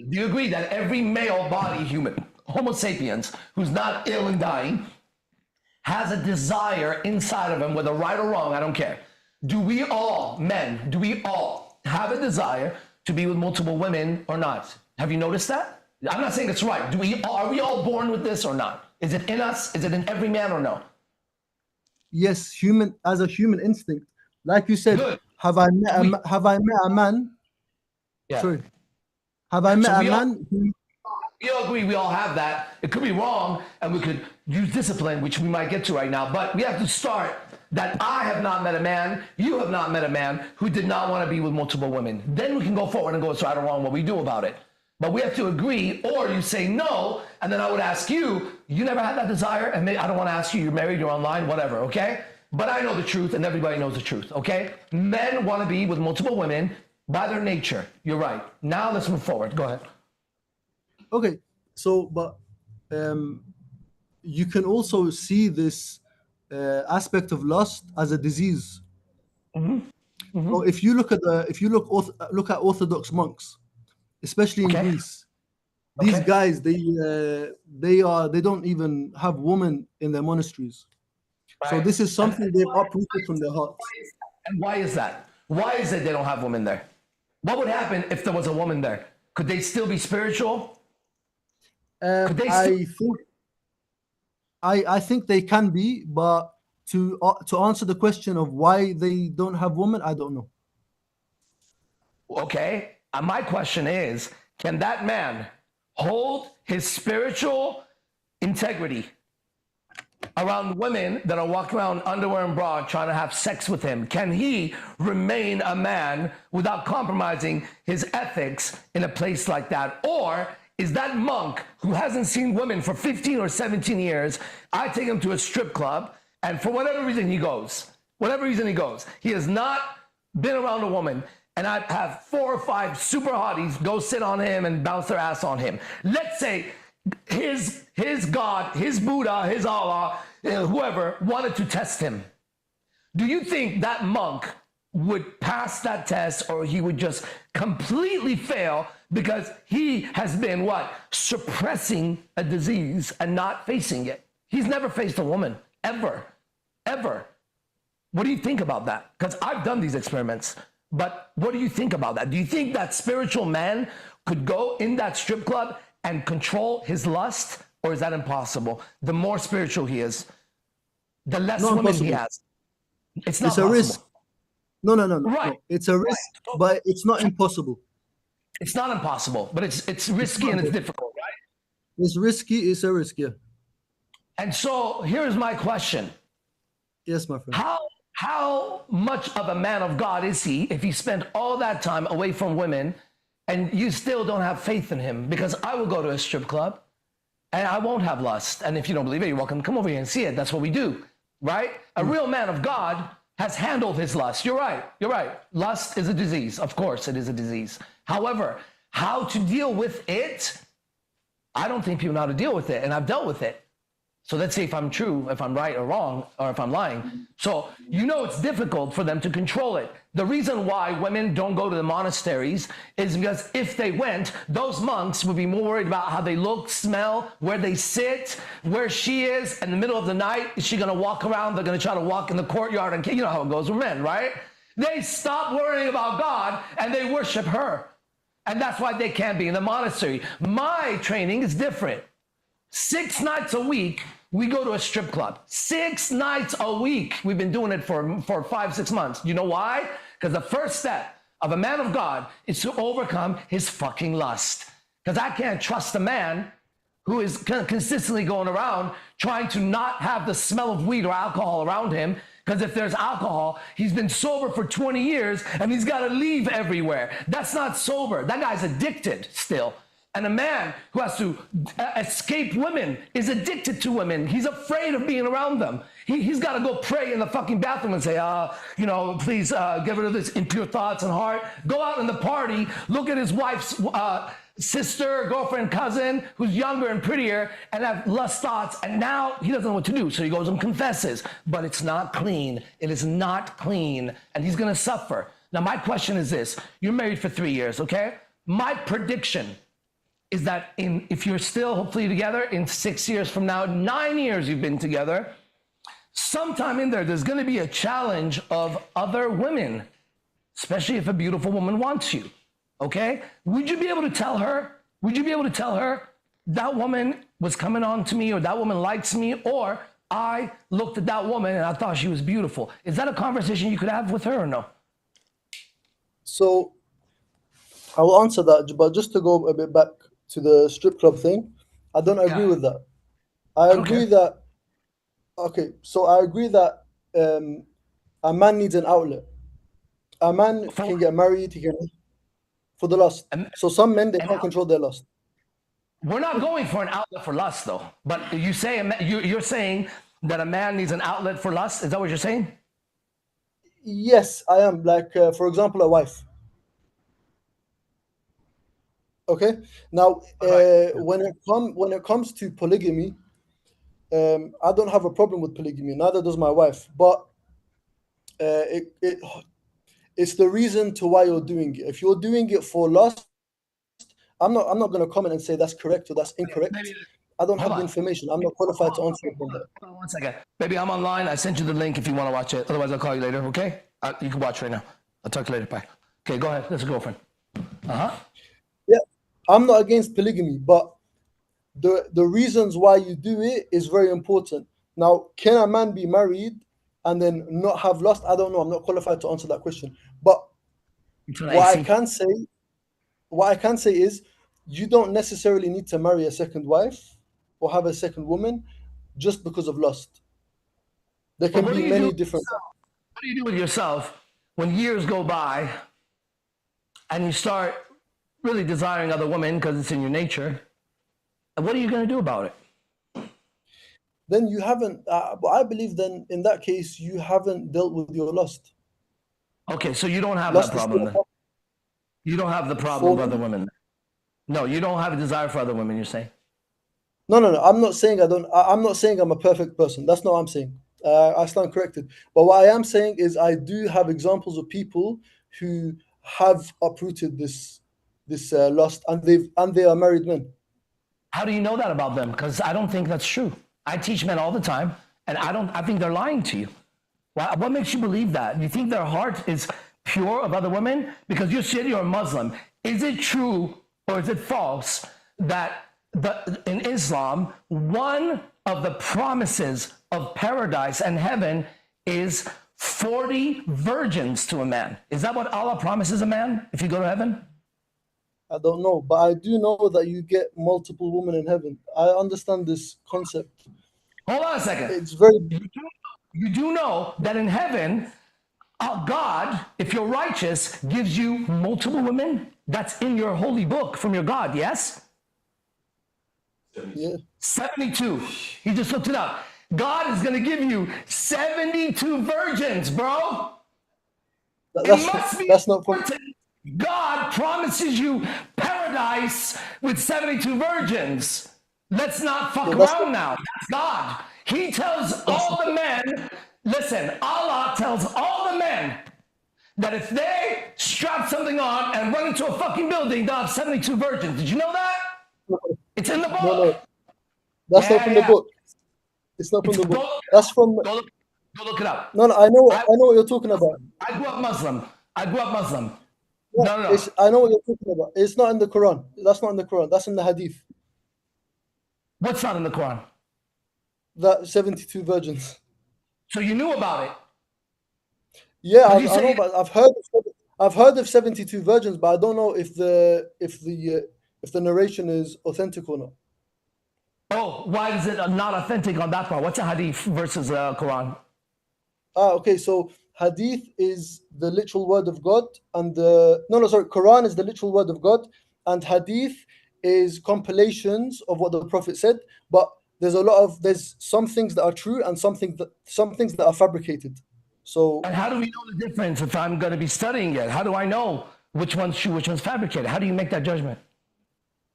Do you agree that every male body human, Homo sapiens, who's not ill and dying, has a desire inside of him, whether right or wrong, I don't care. Do we all have a desire to be with multiple women or not? Have you noticed that? I'm not saying it's right. Are we all born with this or not? Is it in us? Is it in every man or no? Yes, as a human instinct. Like you said, Good. have I met a man? Yeah. Sorry. Have I met a man who We all agree we all have that. It could be wrong, and we could use discipline, which we might get to right now. But we have to start that I have not met a man, you have not met a man who did not want to be with multiple women. Then we can go forward and go, it's right or wrong, what we do about it. But we have to agree, or you say no, and then I would ask you, you never had that desire, and maybe I don't want to ask you, you're married, you're online, whatever, okay? But I know the truth, and everybody knows the truth, okay? Men want to be with multiple women by their nature. You're right. Now let's move forward. Go ahead. Okay, so but you can also see this aspect of lust as a disease. So if you look at Orthodox monks, especially in Greece, these guys they don't even have women in their monasteries. Right. So this is something they've uprooted from their hearts. And why is that? Why is it they don't have women there? What would happen if there was a woman there? Could they still be spiritual? I think they can be, but to answer the question of why they don't have women, I don't know. Okay. My question is, can that man hold his spiritual integrity around women that are walking around underwear and bra trying to have sex with him? Can he remain a man without compromising his ethics in a place like that? Or is that monk who hasn't seen women for 15 or 17 years, I take him to a strip club, and for whatever reason he goes, he has not been around a woman, and I have 4 or 5 super hotties go sit on him and bounce their ass on him. Let's say his God, his Buddha, his Allah, whoever wanted to test him. Do you think that monk would pass that test, or he would just completely fail because he has been suppressing a disease and not facing it? He's never faced a woman, ever. What do you think about that? Because I've done these experiments, but what do you think about that? Do you think that spiritual man could go in that strip club and control his lust, or is that impossible? The more spiritual he is, the less women he has. It's not possible. A risk. No. Right. No. It's a risk, but it's not impossible. It's not impossible, but it's risky and it's difficult, right? It's risky. It's a risk, yeah. And so here's my question. Yes, my friend. How much of a man of God is he if he spent all that time away from women and you still don't have faith in him? Because I will go to a strip club and I won't have lust. And if you don't believe it, you're welcome to come over here and see it. That's what we do, right? A real man of God has handled his lust. You're right. Lust is a disease. Of course it is a disease. However, how to deal with it, I don't think people know how to deal with it, and I've dealt with it. So let's see if I'm true, if I'm right or wrong, or if I'm lying. So it's difficult for them to control it. The reason why women don't go to the monasteries is because if they went, those monks would be more worried about how they look, smell, where they sit, where she is in the middle of the night. Is she going to walk around? They're going to try to walk in the courtyard, and you know how it goes with men, right? They stop worrying about God and they worship her. And that's why they can't be in the monastery. My training is different. 6 nights a week, we go to a strip club. 6 nights a week. We've been doing it for 5-6 months. You know why? Because the first step of a man of God is to overcome his fucking lust. Because I can't trust a man who is consistently going around trying to not have the smell of weed or alcohol around him. Because if there's alcohol, he's been sober for 20 years and he's got to leave everywhere. That's not sober. That guy's addicted still. And a man who has to escape women is addicted to women. He's afraid of being around them. He's got to go pray in the fucking bathroom and say, please get rid of this impure thoughts and heart. Go out in the party, look at his wife's sister, girlfriend, cousin, who's younger and prettier, and have lust thoughts. And now he doesn't know what to do. So he goes and confesses. But it's not clean. It is not clean. And he's going to suffer. Now, my question is this. You're married for 3 years, okay? My prediction is that if you're still hopefully together in 6 years from now, 9 years you've been together, sometime in there's going to be a challenge of other women, especially if a beautiful woman wants you, okay? Would you be able to tell her that woman was coming on to me, or that woman likes me, or I looked at that woman and I thought she was beautiful? Is that a conversation you could have with her or no? So I will answer that, but just to go a bit back to the strip club thing, I don't agree with that. I agree that a man needs an outlet. A man can get married, he can for the lust. So some men, they can't control their lust. We're not going for an outlet for lust, though. But you're saying that a man needs an outlet for lust? Is that what you're saying? Yes, I am. Like, for example, a wife. Okay. Now, when it comes to polygamy, I don't have a problem with polygamy. Neither does my wife. But it's the reason to why you're doing it. If you're doing it for lust, I'm not going to comment and say that's correct or that's incorrect. I don't have the information. I'm not qualified to answer on that. Hold on 1 second. Baby, I'm online. I sent you the link if you want to watch it. Otherwise, I'll call you later, okay? You can watch right now. I'll talk to you later. Bye. Okay, go ahead. That's a girlfriend. Uh-huh. Yeah, I'm not against polygamy, but the reasons why you do it is very important. Now, can a man be married and then not have lust? I don't know. I'm not qualified to answer that question. But what I can say is you don't necessarily need to marry a second wife or have a second woman just because of lust. There can be many different. What do you do with yourself when years go by and you start really desiring other women because it's in your nature? And what are you going to do about it? Then you haven't, but I believe then in that case, you haven't dealt with your lust. Okay, so you don't have that problem then. You don't have the problem with other women. No, you don't have a desire for other women, you're saying? No. I'm not saying I'm not saying I'm a perfect person. That's not what I'm saying. I stand corrected. But what I am saying is I do have examples of people who have uprooted this lust, and they are married men. How do you know that about them? Because I don't think that's true. I teach men all the time, and I think they're lying to you. What makes you believe that? You think their heart is pure of other women? Because you're a Muslim. Is it true or is it false that in Islam, one of the promises of paradise and heaven is 40 virgins to a man? Is that what Allah promises a man if you go to heaven? I don't know, but I do know that you get multiple women in heaven. I understand this concept. Hold on a second. It's very. You do know that in heaven, God, if you're righteous, gives you multiple women? That's in your holy book from your God, yes? Yeah. 72. He just looked it up. God is going to give you 72 virgins, bro. That's not from. God promises you paradise with 72 virgins. Let's not fuck around now. That's God. He tells all the men, listen, Allah tells all the men that if they strap something on and run into a fucking building, they'll have 72 virgins. Did you know that? It's in the book. No. That's not from the book. It's not from the book. That's from. Go look it up. No, I know what you're talking about. I grew up Muslim. Yeah, No. I know what you're talking about. It's not in the Quran. That's not in the Quran. That's in the Hadith. What's not in the Quran? That 72 virgins. So you knew about it? Yeah, I know, but I've heard of 72 virgins, but I don't know if the narration is authentic or not. Oh, why is it not authentic on that part? What's a hadith versus Quran? Okay, so hadith is the literal word of God, and Quran is the literal word of God, and hadith is compilations of what the Prophet said. But there's some things that are true and some things that are fabricated. So And how do we know the difference if I'm going to be studying it? How do I know which one's true, which one's fabricated? How do you make that judgment?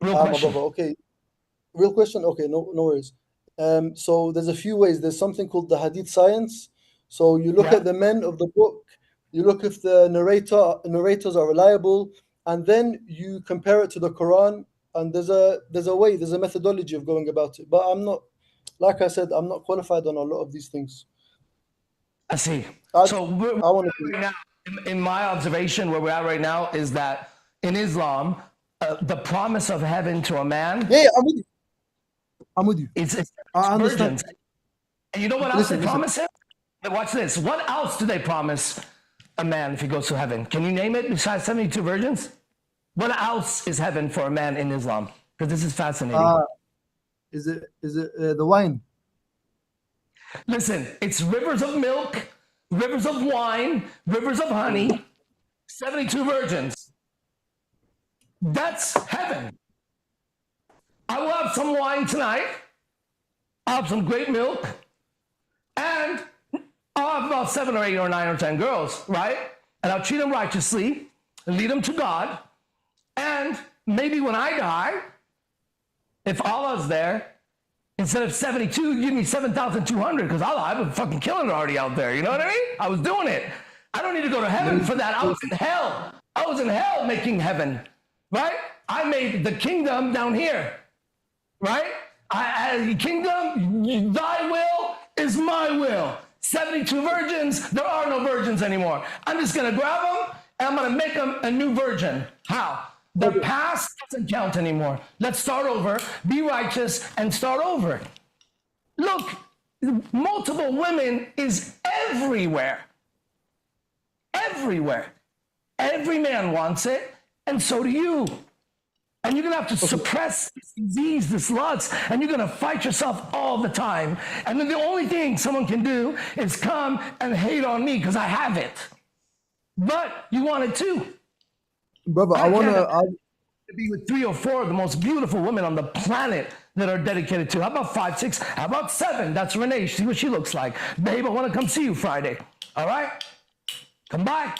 Real question. okay, real question. Okay, no worries. So there's a few ways. There's something called the hadith science. So you look Yeah. at the men of the book, you look if the narrators are reliable, and then you compare it to the Quran. And there's a methodology of going about it. But I'm not, like I said, I'm not qualified on a lot of these things. I see. I right want to. now, in my observation, where we're at right now is that in Islam, the promise of heaven to a man Yeah, I'm with you. it's I understand. virgins. And you know what else Listen, they promise him? Watch this. What else do they promise a man if he goes to heaven? Can you name it besides 72 virgins? What else is heaven for a man in Islam? Because this is fascinating. Is it the wine? Listen, it's rivers of milk, rivers of wine, rivers of honey, 72 virgins. That's heaven. I will have some wine tonight. I'll have some great milk. And I'll have about 7 or 8 or 9 or 10 girls, right? And I'll treat them righteously and lead them to God. And maybe when I die, if Allah's there, instead of 72, give me 7,200 because I've been fucking killing it already out there. You know what I mean? I was doing it. I don't need to go to heaven for that. I was in hell. I was in hell making heaven, right? I made the kingdom down here, right? Kingdom, thy will is my will. 72 virgins, there are no virgins anymore. I'm just going to grab them and I'm going to make them a new virgin. How? The past doesn't count anymore. Let's start over, be righteous, and start over. Look, multiple women is everywhere. Everywhere. Every man wants it, and so do you. And you're going to have to suppress this disease, this lust, and you're going to fight yourself all the time. And then the only thing someone can do is come and hate on me because I have it. But you want it too. Brother, I want to be with 3 or 4 of the most beautiful women on the planet that are dedicated to. How about 5, 6? How about 7? That's Renee. See what she looks like. Babe, I want to come see you Friday. All right? Come by.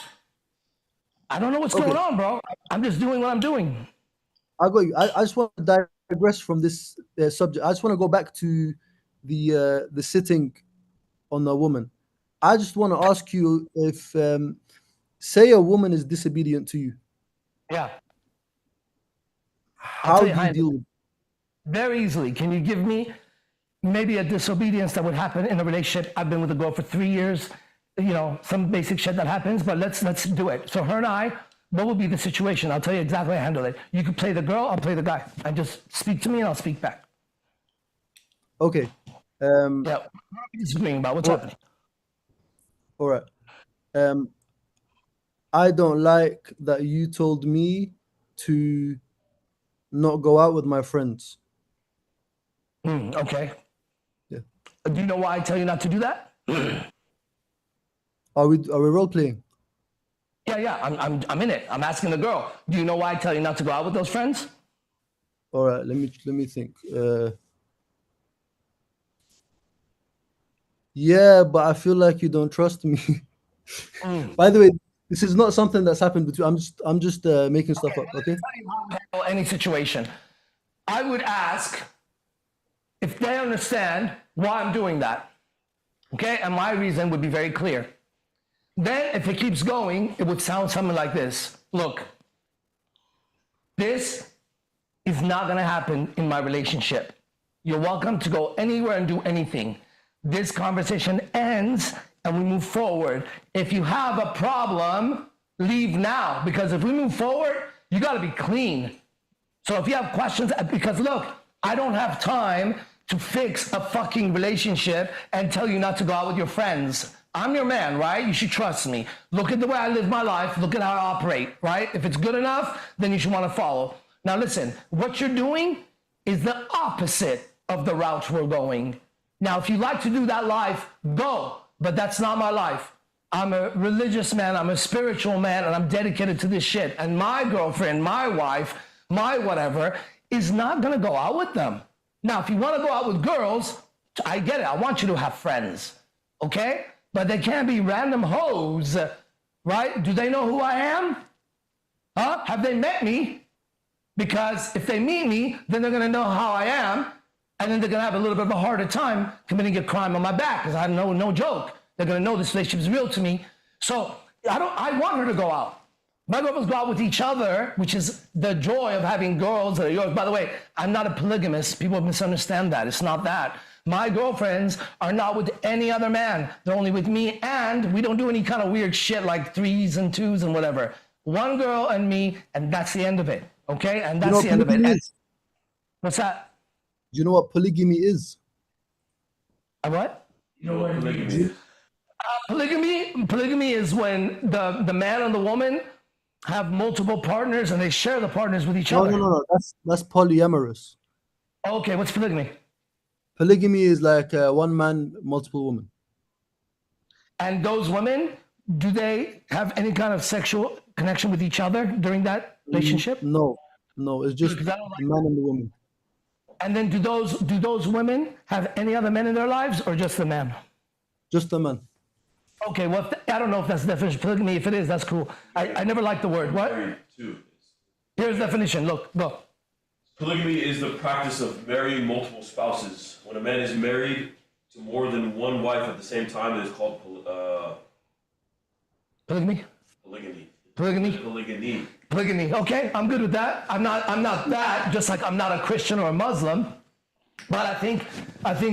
I don't know what's going on, bro. I'm just doing what I'm doing. I got you. I just want to digress from this subject. I just want to go back to the sitting on a woman. I just want to ask you if, say, a woman is disobedient to you. Yeah. How do you deal with it? Very easily. Can you give me maybe a disobedience that would happen in a relationship? I've been with a girl for 3 years. You know, some basic shit that happens, but let's do it. So her and I, what will be the situation? I'll tell you exactly how I handle it. You can play the girl, I'll play the guy. And just speak to me and I'll speak back. Okay. Yeah. What are we disagreeing about? What's happening? All right. I don't like that you told me to not go out with my friends. Okay. Yeah. Do you know why I tell you not to do that? Are we role playing? Yeah. I'm in it. I'm asking the girl. Do you know why I tell you not to go out with those friends? All right. Let me think. Yeah, but I feel like you don't trust me. By the way, this is not something that's happened between. I'm just making stuff up. Okay. Handle any situation. I would ask if they understand why I'm doing that. Okay, and my reason would be very clear. Then, if it keeps going, it would sound something like this. Look, this is not going to happen in my relationship. You're welcome to go anywhere and do anything. This conversation ends and we move forward. If you have a problem, leave now. Because if we move forward, you got to be clean. So if you have questions, because look, I don't have time to fix a fucking relationship and tell you not to go out with your friends. I'm your man, right? You should trust me. Look at the way I live my life. Look at how I operate, right? If it's good enough, then you should want to follow. Now listen, what you're doing is the opposite of the route we're going. Now, if you like to do that life, go, but that's not my life. I'm a religious man, I'm a spiritual man, and I'm dedicated to this shit. And my girlfriend, my wife, my whatever, is not gonna go out with them. Now, if you wanna go out with girls, I get it, I want you to have friends, okay? But they can't be random hoes, right? Do they know who I am? Huh? Have they met me? Because if they meet me, then they're gonna know how I am, and then they're gonna have a little bit of a harder time committing a crime on my back, because I know no joke. They're gonna know this relationship is real to me. So I want her to go out. My girlfriends go out with each other, which is the joy of having girls that are yours. By the way, I'm not a polygamist. People misunderstand that. It's not that. My girlfriends are not with any other man. They're only with me, and we don't do any kind of weird shit like 3s and 2s and whatever. One girl and me, and that's the end of it. Okay? And that's the end of it. And, what's that? Do you know what polygamy is? What? You know what polygamy is? Polygamy is when the man and the woman have multiple partners and they share the partners with each other. No. That's polyamorous. Okay, what's polygamy? Polygamy is like one man, multiple women. And those women, do they have any kind of sexual connection with each other during that relationship? No, it's just Because I don't like the man and the woman. And then do those women have any other men in their lives, or just the man? Just the man. Okay, well, I don't know if that's the definition of polygamy. If it is, that's cool. I never liked the word. What? Here's the definition. Look, go. Polygamy is the practice of marrying multiple spouses. When a man is married to more than one wife at the same time, it is called Polygamy? polygamy. Polygamy? Polygamy. Polygamy. Okay, I'm good with that. I'm not that, just like I'm not a Christian or a Muslim. But I think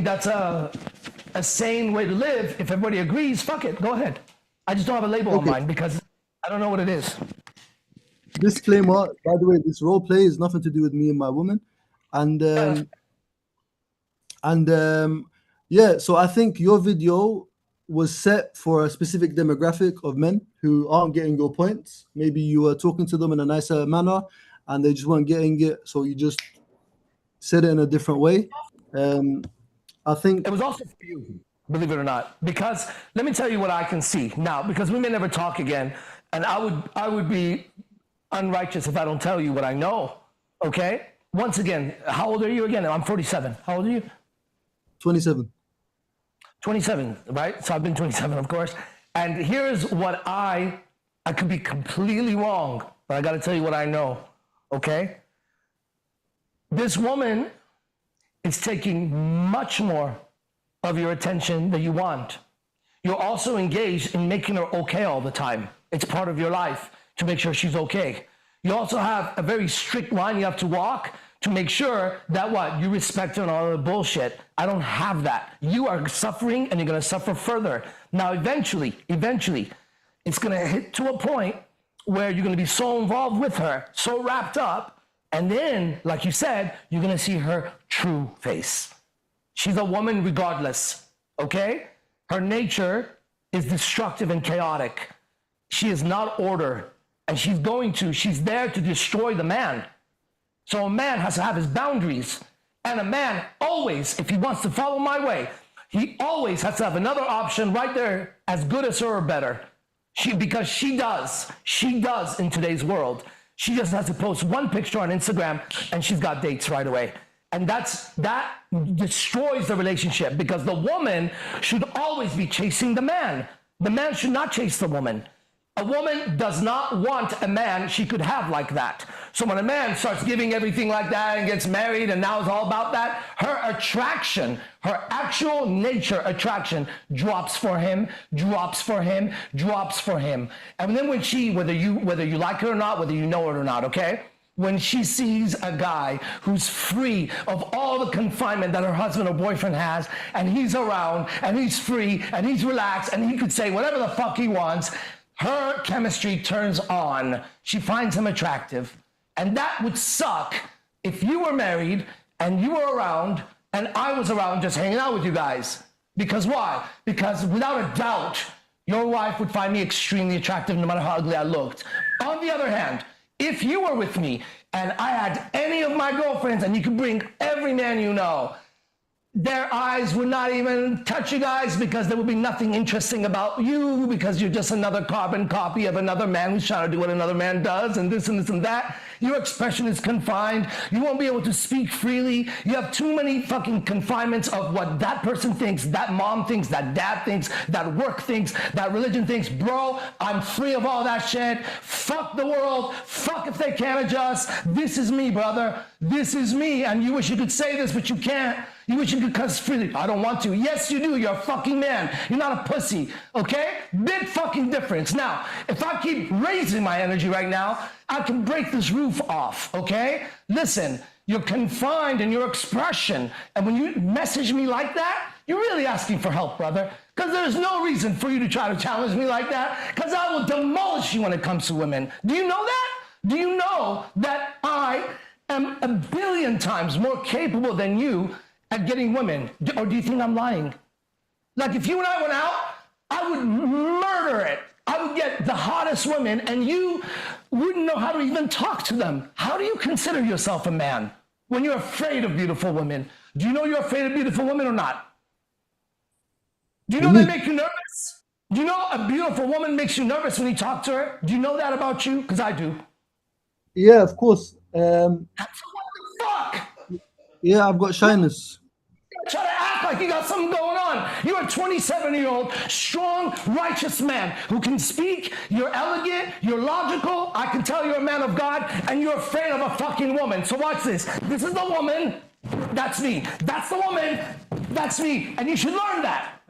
that's a sane way to live. If everybody agrees, fuck it, go ahead. I just don't have a label on mine because I don't know what it is. Disclaimer, by the way, this role play is nothing to do with me and my woman. Yeah, so I think your video was set for a specific demographic of men who aren't getting your points. Maybe you were talking to them in a nicer manner and they just weren't getting it, so you just said it in a different way. I think it was also for you, believe it or not, because let me tell you what I can see now, because we may never talk again, and I would be unrighteous if I don't tell you what I know. Okay? Once again, how old are you again? I'm 47. How old are you? 27. 27, right? So I've been 27, of course. And here's what I could be completely wrong, but I got to tell you what I know. Okay? This woman is taking much more of your attention than you want. You're also engaged in making her okay all the time. It's part of your life to make sure she's okay. You also have a very strict line you have to walk to make sure that what? You respect her and all the bullshit. I don't have that. You are suffering and you're gonna suffer further. Now, eventually, it's gonna hit to a point where you're gonna be so involved with her, so wrapped up, and then, like you said, you're gonna see her true face. She's a woman regardless, okay? Her nature is destructive and chaotic. She is not order, and she's there to destroy the man. So a man has to have his boundaries, and a man always, if he wants to follow my way, he always has to have another option right there as good as her or better. Because she does in today's world. She just has to post one picture on Instagram and she's got dates right away. And that destroys the relationship, because the woman should always be chasing the man. The man should not chase the woman. A woman does not want a man she could have like that. So when a man starts giving everything like that and gets married and now it's all about that, her attraction, her actual nature attraction drops for him. And then when whether you like her or not, whether you know it or not, okay? When she sees a guy who's free of all the confinement that her husband or boyfriend has, and he's around, and he's free, and he's relaxed, and he could say whatever the fuck he wants, her chemistry turns on. She finds him attractive. And that would suck if you were married and you were around and I was around just hanging out with you guys. Because why? Because without a doubt, your wife would find me extremely attractive no matter how ugly I looked. On the other hand, if you were with me and I had any of my girlfriends, and you could bring every man you know, their eyes would not even touch you guys because there would be nothing interesting about you because you're just another carbon copy of another man who's trying to do what another man does and this and this and that. Your expression is confined. You won't be able to speak freely. You have too many fucking confinements of what that person thinks, that mom thinks, that dad thinks, that work thinks, that religion thinks. Bro, I'm free of all that shit. Fuck the world. Fuck if they can't adjust. This is me, brother. This is me. And you wish you could say this, but you can't. You wish you could cuss freely. I don't want to. Yes, you do. You're a fucking man. You're not a pussy. Okay? Big fucking difference. Now, if I keep raising my energy right now, I can break this roof off. Okay? Listen, you're confined in your expression. And when you message me like that, you're really asking for help, brother. Because there's no reason for you to try to challenge me like that. Because I will demolish you when it comes to women. Do you know that? Do you know that I am a billion times more capable than you at getting women? Or do you think I'm lying? Like if you and I went out, I would murder it. I would get the hottest women and you wouldn't know how to even talk to them. How do you consider yourself a man when you're afraid of beautiful women? Do you know you're afraid of beautiful women or not? Do you know they make you nervous? Do you know a beautiful woman makes you nervous when you talk to her? Do you know that about you? Because I do. Yeah, of course. What the fuck? Yeah, I've got shyness. Try to act like you got something going on. You're a 27-year-old, strong, righteous man who can speak. You're elegant. You're logical. I can tell you're a man of God, and you're afraid of a fucking woman. So watch this. This is the woman. That's me. That's the woman. That's me. And you should learn that.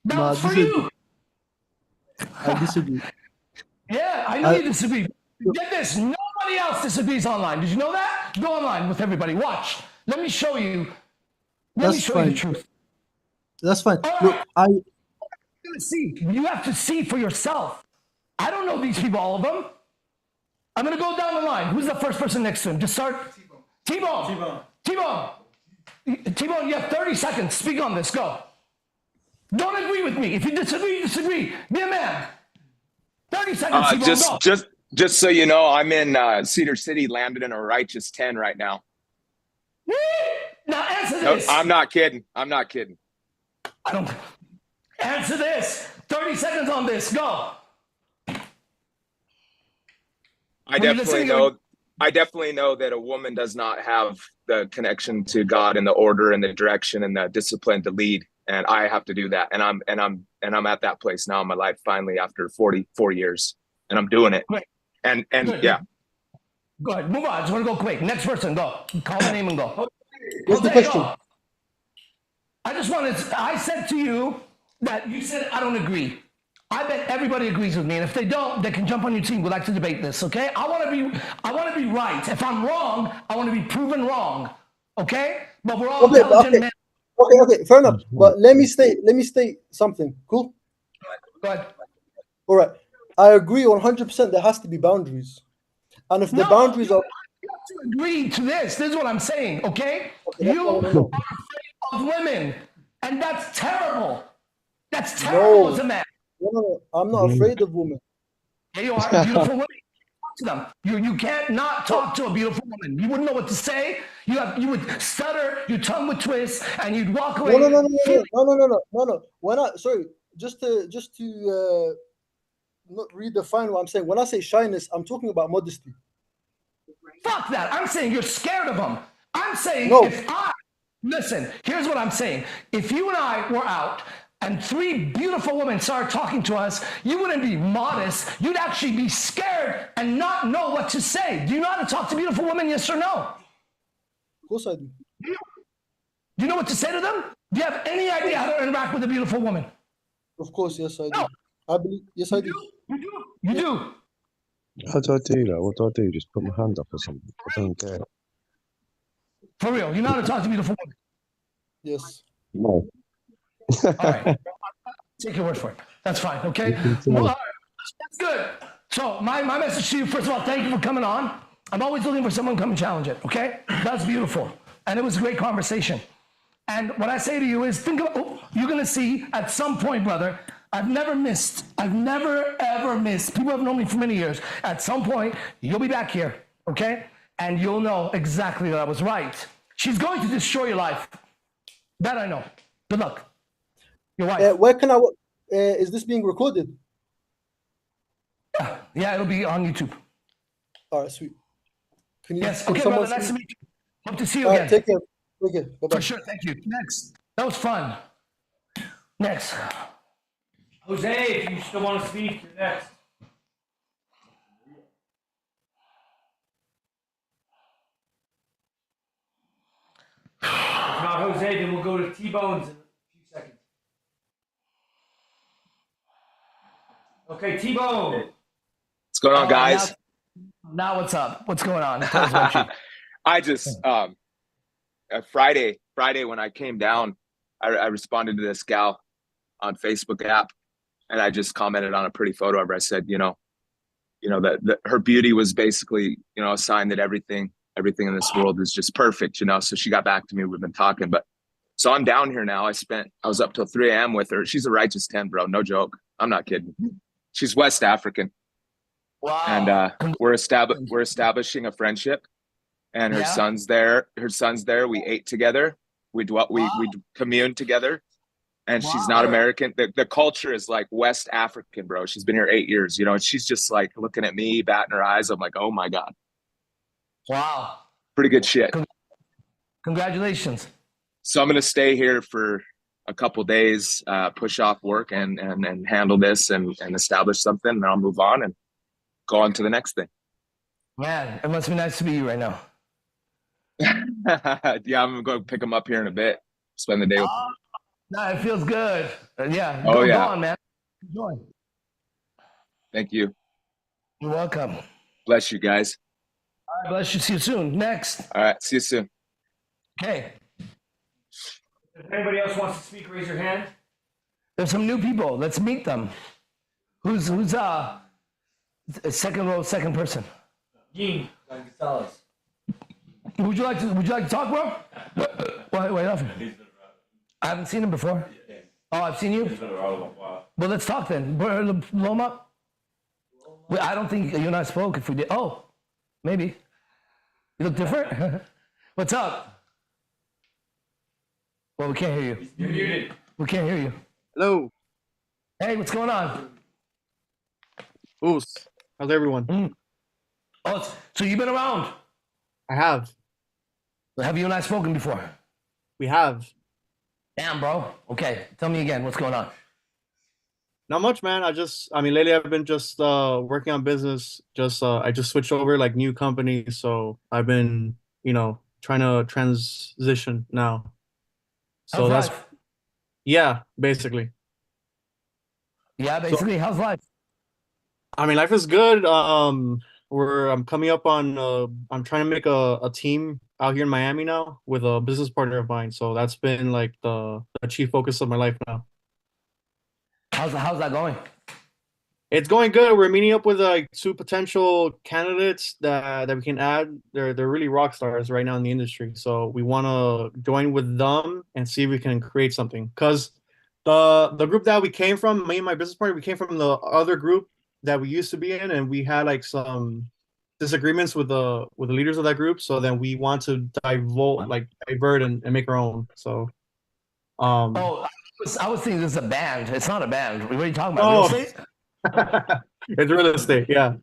That's for you. I disagree. Yeah, I know you disagree. Get this. Nobody else disagrees online. Did you know that? Go online with everybody. Watch. Let me show you. Let me show you the truth. That's fine. All Look, right. See. You have to see for yourself. I don't know these people, all of them. I'm going to go down the line. Who's the first person next to him? Just start. T-Bone. T-Bone. T-Bone, you have 30 seconds. Speak on this. Go. Don't agree with me. If you disagree, disagree. Be a man. 30 seconds, T-Bone, go. Just so you know, I'm in Cedar City, landed in a righteous 10 right now. Now answer No, this. I'm not kidding. I'm not kidding. I don't. Answer this. 30 seconds on this. Go. I definitely know that a woman does not have the connection to God and the order and the direction and the discipline to lead, and I have to do that. And I'm at that place now in my life finally after 44 years, and I'm doing it. Great. And Good. yeah. Go ahead. Move on. I just want to go quick. Next person. Go. Call the name and go. What's the Okay, question? go. I said to you that you said I don't agree. I bet everybody agrees with me, and if they don't, they can jump on your team. We'd like to debate this, okay? I want to be right. If I'm wrong, I want to be proven wrong, okay? But we're all intelligent men. Okay, fair enough. But let me state something. Cool. Go ahead. All right. I agree 100%. There has to be boundaries, and if the boundaries are, you have to agree to this. This is what I'm saying, okay? You are afraid of women, and that's terrible. That's terrible as a man. No, I'm not afraid of women. Yeah, you are. Beautiful women. Talk to them. You can't not talk to a beautiful woman. You wouldn't know what to say. You would stutter. Your tongue would twist, and you'd walk away. No. When just to not redefine what I'm saying. When I say shyness, I'm talking about modesty. Fuck that. I'm saying you're scared of them. I'm saying listen. Here's what I'm saying. If you and I were out, and 3 beautiful women started talking to us, you wouldn't be modest. You'd actually be scared and not know what to say. Do you know how to talk to beautiful women, yes or no? Of course I do. Do you know what to say to them? Do you have any idea how to interact with a beautiful woman? Of course, yes I do. No. I believe, yes I do. You do. How do I do that? What do I do? Just put my hand up or something? I don't care. For real, you know how to talk to beautiful women? Yes. No. All right. Take your word for it. That's fine, okay? Well, all right. That's good. So my message to you, first of all, thank you for coming on. I'm always looking for someone to come and challenge it, okay? That's beautiful. And it was a great conversation. And what I say to you is, think about, you're going to see at some point, brother, I've never ever missed. People have known me for many years. At some point, you'll be back here, okay? And you'll know exactly that I was right. She's going to destroy your life. That I know. Good luck. Your wife. Where can I? Is this being recorded? Yeah, it'll be on YouTube. All right, sweet. Can you? Yes. Can Okay, someone brother. Nice see- to meet you. Hope to see you All again. right, take care. Take care. Bye bye. For sure. Thank you. Next. That was fun. Next. Jose, if you still want to speak, you're next. If not Jose, then we'll go to T-Bones in a few seconds. Okay, T-Bone. What's going on, guys? Now what's up? What's going on? Tell us about you. I just Friday when I came down, I responded to this gal on Facebook app, and I just commented on a pretty photo of her. I said, that her beauty was basically, a sign that everything in this world is just perfect, So she got back to me. We've been talking, but so I'm down here now. I was up till 3 a.m. with her. She's a righteous 10, bro. No joke. I'm not kidding. She's West African. Wow. And we're establishing a friendship. And her son's there. We ate together. We communed together. And she's not American. The culture is like West African, bro. She's been here 8 years, and she's just like looking at me, batting her eyes. I'm like, oh my God. Wow. Pretty good shit. Congratulations. So I'm going to stay here for a couple days, push off work and handle this and establish something. And I'll move on and go on to the next thing. Man, it must be nice to be you right now. Yeah, I'm going to pick them up here in a bit. Spend the day with them. No, it feels good. Yeah. Oh, yeah. Go on, man. Enjoy. Thank you. You're welcome. Bless you guys. All right, bless you. See you soon. Next. All right. See you soon. Okay. If anybody else wants to speak, raise your hand. There's some new people. Let's meet them. Who's second row, second person? Ying. Would you like to talk, bro? Wait, nothing. I haven't seen him before. Oh, I've seen you? Well, let's talk then. Blow him up. Wait, I don't think you and I spoke if we did. Oh, maybe. You look different? What's up? Well, we can't hear you. You're muted. We can't hear you. Hello. Hey, what's going on? How's everyone? Oh, so you've been around. I have. Have you and I spoken before? We have. Damn, bro. Okay, tell me again. What's going on? Not much, man. Lately I've been just working on business. I just switched over like new company, so I've been, trying to transition now. So How's that's life? Yeah, basically. Yeah, basically. How's life? Life is good. I'm coming up on I'm trying to make a team out here in Miami now with a business partner of mine. So that's been like the chief focus of my life now. How's that going? It's going good. We're meeting up with like 2 potential candidates that we can add. They're really rock stars right now in the industry. So we want to join with them and see if we can create something. Because the group that we came from, me and my business partner, we came from the other group that we used to be in, and we had like some disagreements with the leaders of that group. So then we want to divert and make our own. So I was thinking this is a band. It's not a band. What are you talking about? Real estate? It's real estate, yeah.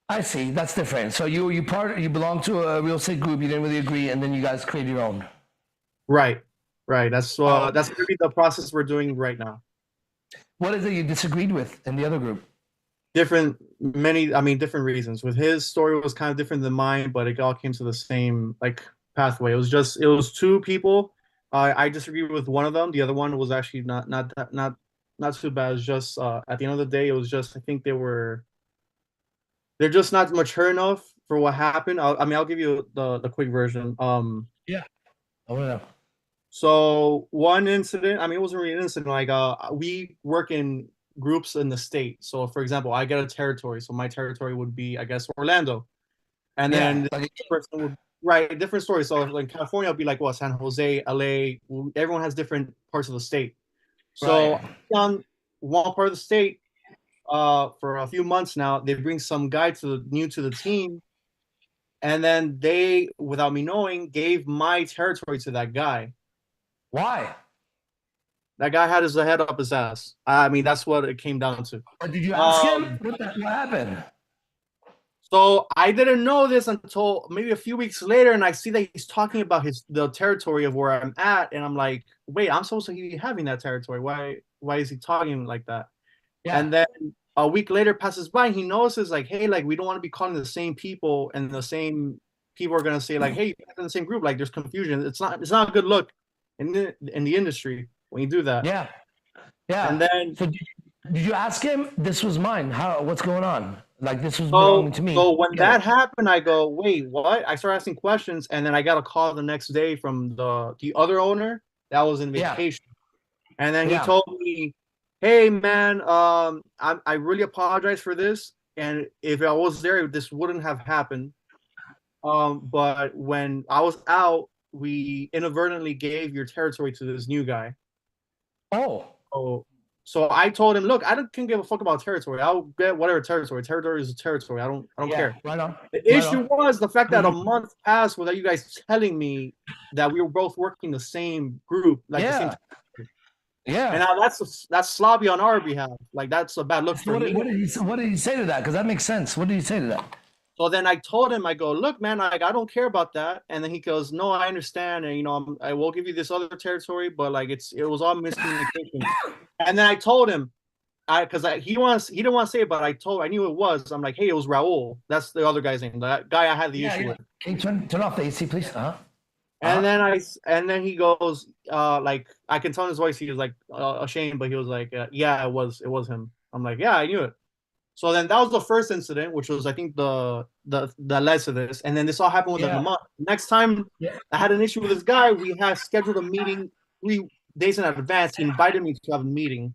I see. That's different. So you belong to a real estate group. You didn't really agree, and then you guys created your own. Right. That's really the process we're doing right now. What is it you disagreed with in the other group? Different reasons. With his story was kind of different than mine, but it all came to the same like pathway. It was 2 people. I disagreed with one of them. The other one was actually not too bad. It's just at the end of the day, it was just I think they're just not mature enough for what happened. I'll give you the quick version. Yeah, I want to know. So one incident, it wasn't really an incident. Like we work in groups in the state. So for example, I get a territory. So my territory would be, I guess, Orlando, and then the person would a different story. So in California, it'll be like San Jose, LA. Everyone has different parts of the state. So on one part of the state, for a few months now, they bring some guy new to the team, and then they, without me knowing, gave my territory to that guy. Why? That guy had his head up his ass. I mean, that's what it came down to. Did you ask him? What happened? So I didn't know this until maybe a few weeks later, and I see that he's talking about the territory of where I'm at, and I'm like, wait, I'm supposed to be having that territory. Why is he talking like that? Yeah. And then a week later passes by, and he notices like, hey, like we don't want to be calling the same people, and the same people are gonna say like, hey, you're in the same group. Like there's confusion. It's not a good look in the industry when you do that. Yeah. Yeah. And then so did you ask him? This was mine. What's going on? Like this was belonging to me. So when that happened, I go, wait, what? I started asking questions, and then I got a call the next day from the other owner that was in vacation, and then he told me, hey man, I really apologize for this, and if I was there, this wouldn't have happened. But when I was out, we inadvertently gave your territory to this new guy. Oh. So I told him, look, I can't give a fuck about territory. I'll get whatever territory. Territory is a territory. I don't care. Right on. The issue was the fact that a month passed without you guys telling me that we were both working the same group, like the same territory. Yeah. And now that's sloppy on our behalf. Like that's a bad look for me. What did he say to that? Because that makes sense. What did he say to that? So then I told him, I go, look, man, I don't care about that. And then he goes, no, I understand. And, I will give you this other territory, but like, it was all miscommunication. And then I told him, because he didn't want to say it, but I knew it was. I'm like, hey, it was Raul. That's the other guy's name. That guy I had the issue with. Can you turn off the AC, please? And then he goes, like, I can tell in his voice, he was like ashamed, but he was like, yeah, it was him. I'm like, yeah, I knew it. So then that was the first incident, which was, I think, the led to this. And then this all happened within a month. Next time I had an issue with this guy, we had scheduled a meeting 3 days in advance. He invited me to have a meeting.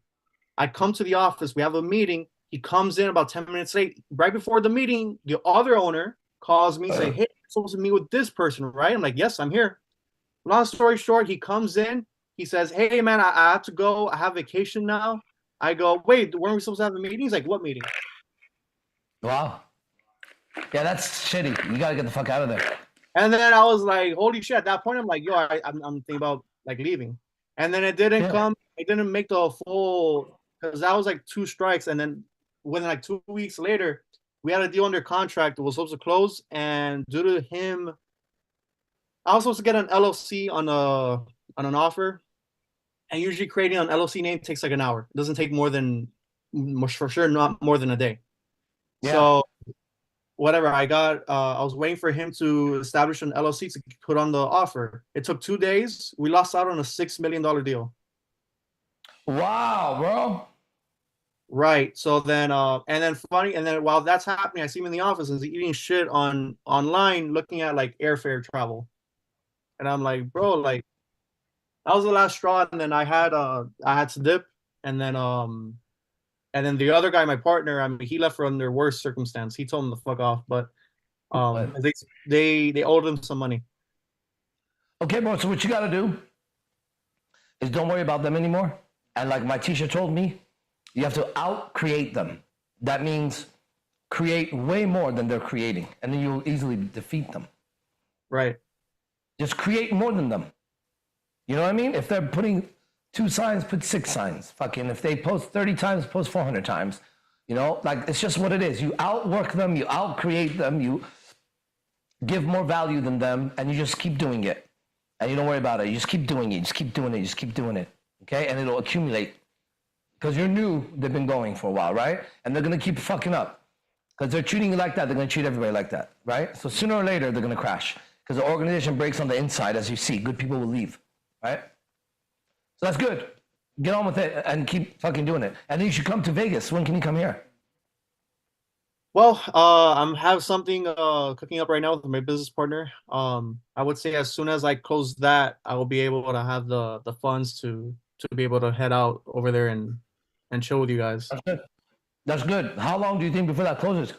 I come to the office. We have a meeting. He comes in about 10 minutes late. Right before the meeting, the other owner calls me, saying, hey, you're supposed to meet with this person, right? I'm like, yes, I'm here. Long story short, he comes in. He says, hey, man, I have to go. I have vacation now. I go, wait, weren't we supposed to have a meeting? He's like, what meeting? Wow. Yeah, that's shitty. You got to get the fuck out of there. And then I was like, holy shit. At that point, I'm like, yo, I'm thinking about like leaving. And then it didn't come. It didn't make the full, because that was like 2 strikes. And then within like 2 weeks later, we had a deal under contract. It was supposed to close. And due to him, I was supposed to get an LLC on an offer. And usually creating an LLC name takes like an hour. It doesn't take more than, for sure, not more than a day. Yeah. So whatever, I was waiting for him to establish an LLC to put on the offer. It took 2 days. We lost out on a $6 million deal. Wow, bro. Right. So then, and then while that's happening, I see him in the office and he's eating shit online, looking at like airfare travel. And I'm like, bro, like, that was the last straw. And then I had to dip. And then the other guy, my partner, I mean, he left under worse circumstance. He told him to fuck off, but they owed him some money. Okay, bro. So what you got to do is don't worry about them anymore. And like my teacher told me, you have to out-create them. That means create way more than they're creating, and then you'll easily defeat them. Right. Just create more than them. You know what I mean? If they're putting 2 signs, put 6 signs. Fucking, if they post 30 times, post 400 times. You know, like, it's just what it is. You outwork them, you outcreate them, you give more value than them, and you just keep doing it. And you don't worry about it. You just keep doing it. You just keep doing it. You just keep doing it. Okay? And it'll accumulate. Because you're new, they've been going for a while, right? And they're going to keep fucking up. Because they're treating you like that, they're going to treat everybody like that, right? So sooner or later, they're going to crash. Because the organization breaks on the inside, as you see. Good people will leave, right? So that's good. Get on with it and keep fucking doing it. And then you should come to Vegas. When can you come here? Well, I'm have something cooking up right now with my business partner. I would say as soon as I close that, I will be able to have the funds to be able to head out over there and chill with you guys. That's good. That's good. How long do you think before that closes?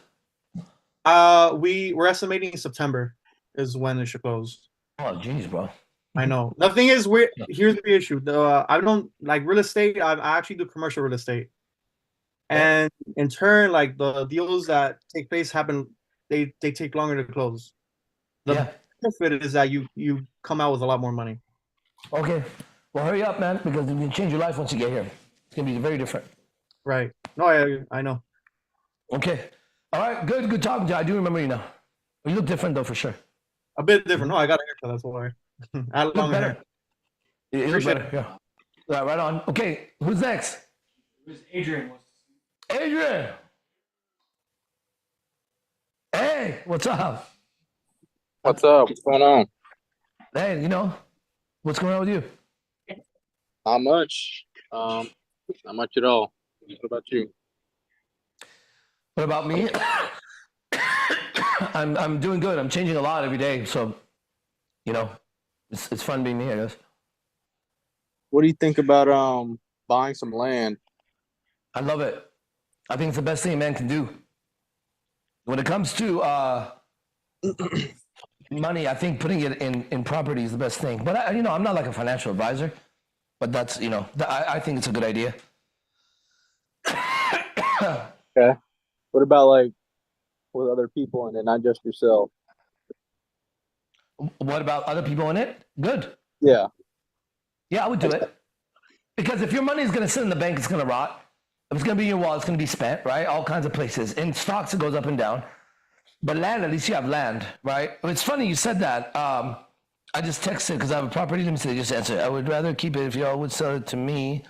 We're estimating September is when it should close. Oh, jeez, bro. I know. The thing is, here's the issue. I don't like real estate. I actually do commercial real estate, and in turn, like the deals that take place happen, they take longer to close. The benefit is that you come out with a lot more money. Okay. Well, hurry up, man, because you can change your life once you get here. It's gonna be very different. Right. No, I know. Okay. All right. Good talking to you. I do remember you now. You look different though, for sure. A bit different. No, I got a haircut. That's why. I had You look longer better. hair. You look Appreciate better. Yeah. Right on. Okay. Who's next? It was Adrian. Adrian. Hey, what's up? What's up? What's going on? Hey, what's going on with you? Not much. Not much at all. What about you? What about me? I'm doing good. I'm changing a lot every day, so it's fun being me, I guess. What do you think about buying some land? I love it. I think it's the best thing a man can do. When it comes to money, I think putting it in property is the best thing. But I'm not like a financial advisor, but that's I think it's a good idea. Okay. What about like with other people in it, not just yourself? What about other people in it? Good. Yeah. Yeah, I would do it. Because if your money is going to sit in the bank, it's going to rot. If it's going to be in your wallet, it's going to be spent, right? All kinds of places. In stocks, it goes up and down. But land, at least you have land, right? It's funny you said that. I just texted because I have a property. Let me see, just answer. I would rather keep it if y'all would sell it to me.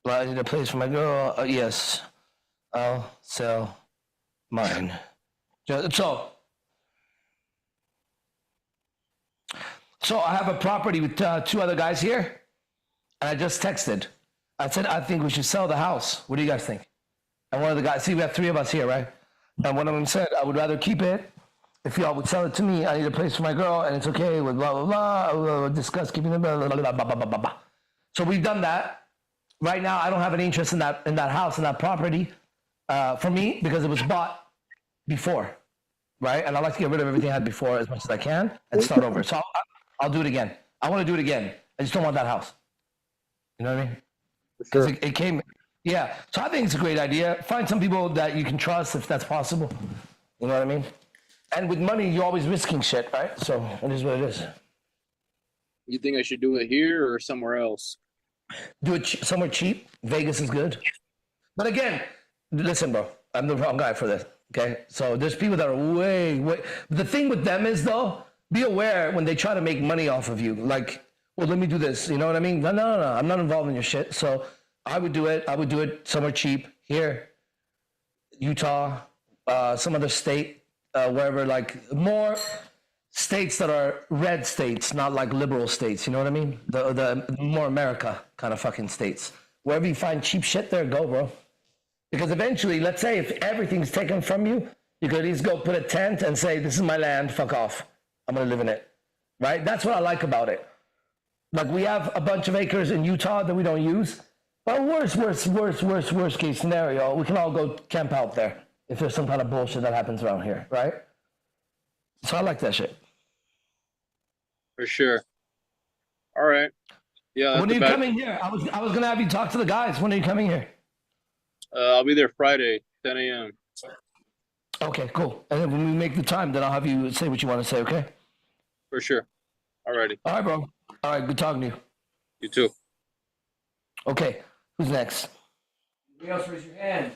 Well, I need a place for my girl. Yes, I'll sell mine. So I have a property with two other guys here, and I just texted. I said, I think we should sell the house. What do you guys think? And one of the guys, see, we have three of us here, right? And one of them said, I would rather keep it if y'all would sell it to me. I need a place for my girl, and it's okay with blah, blah, blah. We'll discuss keeping it, blah, blah, blah, blah, blah, blah, blah. So we've done that. Right now, I don't have any interest in that house, in that property, for me, because it was bought before, right? And I like to get rid of everything I had before as much as I can and start over. So I'll do it again. I want to do it again. I just don't want that house. You know what I mean? Because it came, yeah. So I think it's a great idea. Find some people that you can trust if that's possible. You know what I mean? And with money, you're always risking shit, right? So it is what it is. You think I should do it here or somewhere else? Do it somewhere cheap. Vegas is good. But again, listen, bro, I'm the wrong guy for this. Okay? So there's people that are way. The thing with them is, though, be aware when they try to make money off of you. Like, well, let me do this. You know what I mean? No. I'm not involved in your shit. So I would do it. I would do it somewhere cheap. Here, Utah, some other state, wherever, like more states that are red states, not like liberal states. You know what I mean? The more America kind of fucking states. Wherever you find cheap shit there, go, bro. Because eventually, let's say if everything's taken from you, you could at least go put a tent and say, this is my land, fuck off. I'm going to live in it, right? That's what I like about it. Like we have a bunch of acres in Utah that we don't use. But worst case scenario, we can all go camp out there if there's some kind of bullshit that happens around here, right? So I like that shit. For sure. All right. Yeah. When are you coming here? I was going to have you talk to the guys. When are you coming here? I'll be there Friday, 10 a.m. Okay, cool. And then when we make the time, then I'll have you say what you want to say, okay? For sure. Alrighty. All right, bro. All right, good talking to you. You too. Okay, who's next? Anybody else raise your hand?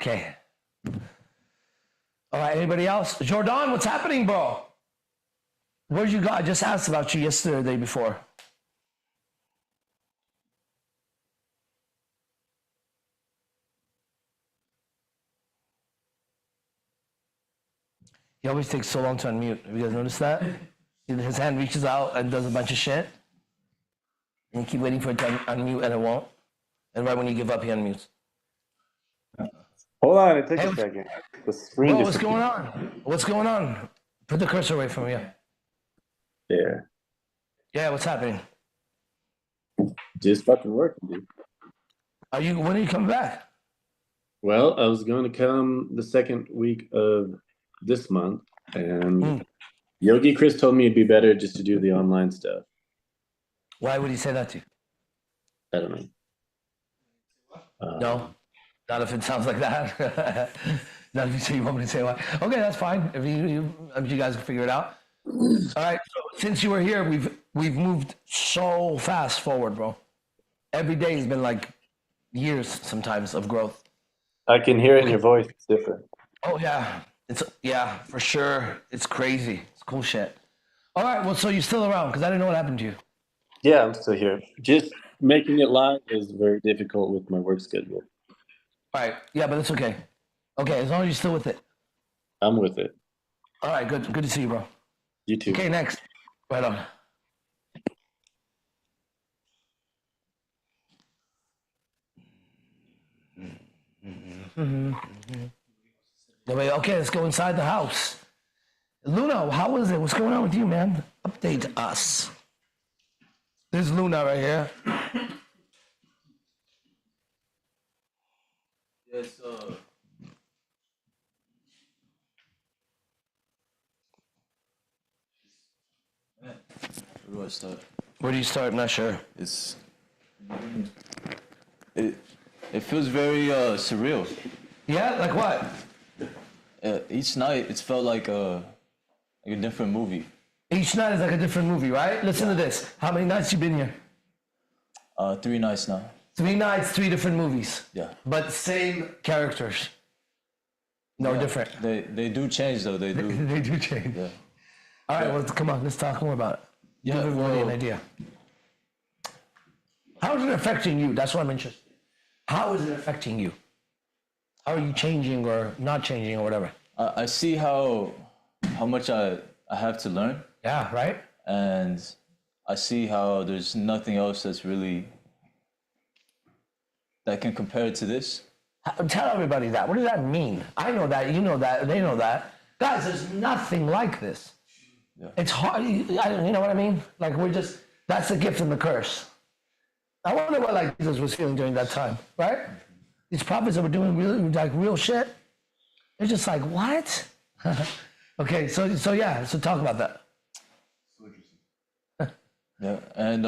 Okay. All right, anybody else? Jordan, what's happening, bro? Where'd you go? I just asked about you yesterday or the day before. He always takes so long to unmute. Have you guys noticed that? His hand reaches out and does a bunch of shit. And you keep waiting for it to unmute and it won't. And right when you give up, he unmutes. Hold on, it takes a second. The screen. Bro, what's going on? What's going on? Put the cursor away from you. Yeah. Yeah, what's happening? Just fucking working, dude. When are you coming back? Well, I was going to come the second week of this month, and Yogi Chris told me it'd be better just to do the online stuff. Why would he say that to you? I don't know. No, not if it sounds like that. Not if you say you want me to say why. Okay, that's fine. If you guys can figure it out. All right. So since you were here, we've moved so fast forward, bro. Every day has been like years sometimes of growth. I can hear it in your voice. It's different. Oh yeah, for sure. It's crazy. It's cool shit. All right. Well, so you're still around because I didn't know what happened to you. Yeah, I'm still here. Just making it live is very difficult with my work schedule. All right. Yeah, but it's okay. Okay, as long as you're still with it. I'm with it. All right. Good to see you, bro. You too. Okay, next. Right on. Okay, let's go inside the house. Luna, how is it? What's going on with you, man? Update us. There's Luna right here. Yes, where do I start? Where do you start? I'm not sure. It feels very surreal. Yeah, like what? Each night it's felt like a different movie. Each night is like a different movie, right? Listen to this. How many nights you been here? 3 nights now. 3 nights, 3 different movies. Yeah. But same characters. No, different. They do change though. They do. They do change. Yeah. All right, well, come on. Let's talk more about it. Give everybody an idea. How is it affecting you? That's what I'm interested in. How is it affecting you? How are you changing or not changing or whatever? I see how much I have to learn. Yeah, right? And I see how there's nothing else that's really that can compare to this. Tell everybody that. What does that mean? I know that, you know that, they know that. Guys, there's nothing like this. Yeah. It's hard, you know what I mean? Like that's the gift and the curse. I wonder what like Jesus was feeling during that time, right? These prophets that were doing real shit, they're just like, what? Okay, so talk about that. Yeah, and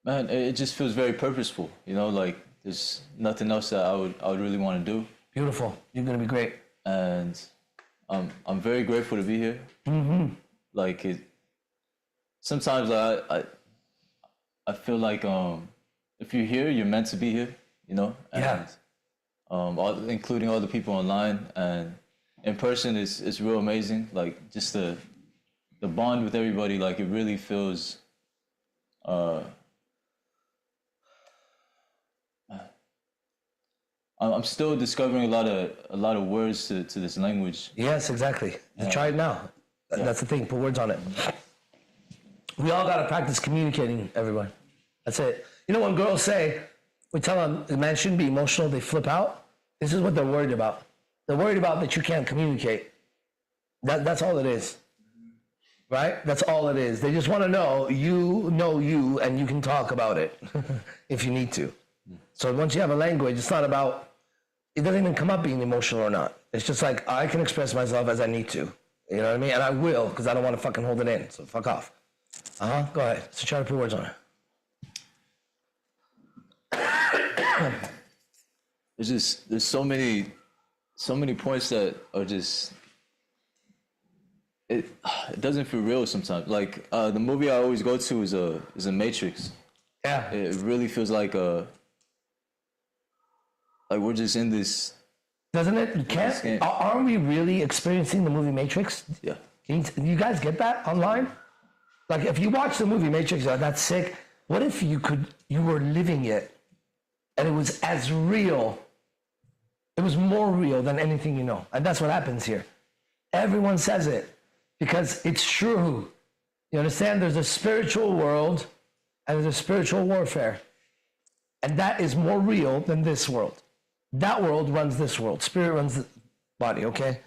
man, it just feels very purposeful. You know, like there's nothing else that I would really want to do. Beautiful. You're gonna be great. And I'm very grateful to be here. Mm-hmm. Like sometimes I feel like if you're here, you're meant to be here. You know. And, yeah. Including all the people online and in person is real amazing. Like just the bond with everybody. Like it really feels. I'm still discovering a lot of words to this language. Yes, exactly. You try it now. That's the thing. Put words on it. We all got to practice communicating, everyone. That's it. You know, when girls say, we tell them a man shouldn't be emotional, they flip out. This is what they're worried about. They're worried about that you can't communicate. That's all it is. Right? That's all it is. They just want to know you, and you can talk about it if you need to. So once you have a language, it's not about, it doesn't even come up being emotional or not. It's just like, I can express myself as I need to. You know what I mean? And I will, because I don't want to fucking hold it in. So fuck off. Go ahead. So try to put words on it. There's so many points that are just, it doesn't feel real sometimes. Like the movie I always go to is a Matrix. Yeah. It really feels like we're just in this. Doesn't it? You can't. Aren't we really experiencing the movie Matrix? Yeah. Can you guys get that online? Like if you watch the movie Matrix, that's sick. What if you were living it and it was as real? It was more real than anything you know. And that's what happens here. Everyone says it because it's true. You understand? There's a spiritual world and there's a spiritual warfare. And that is more real than this world. That world runs this world. Spirit runs the body, okay?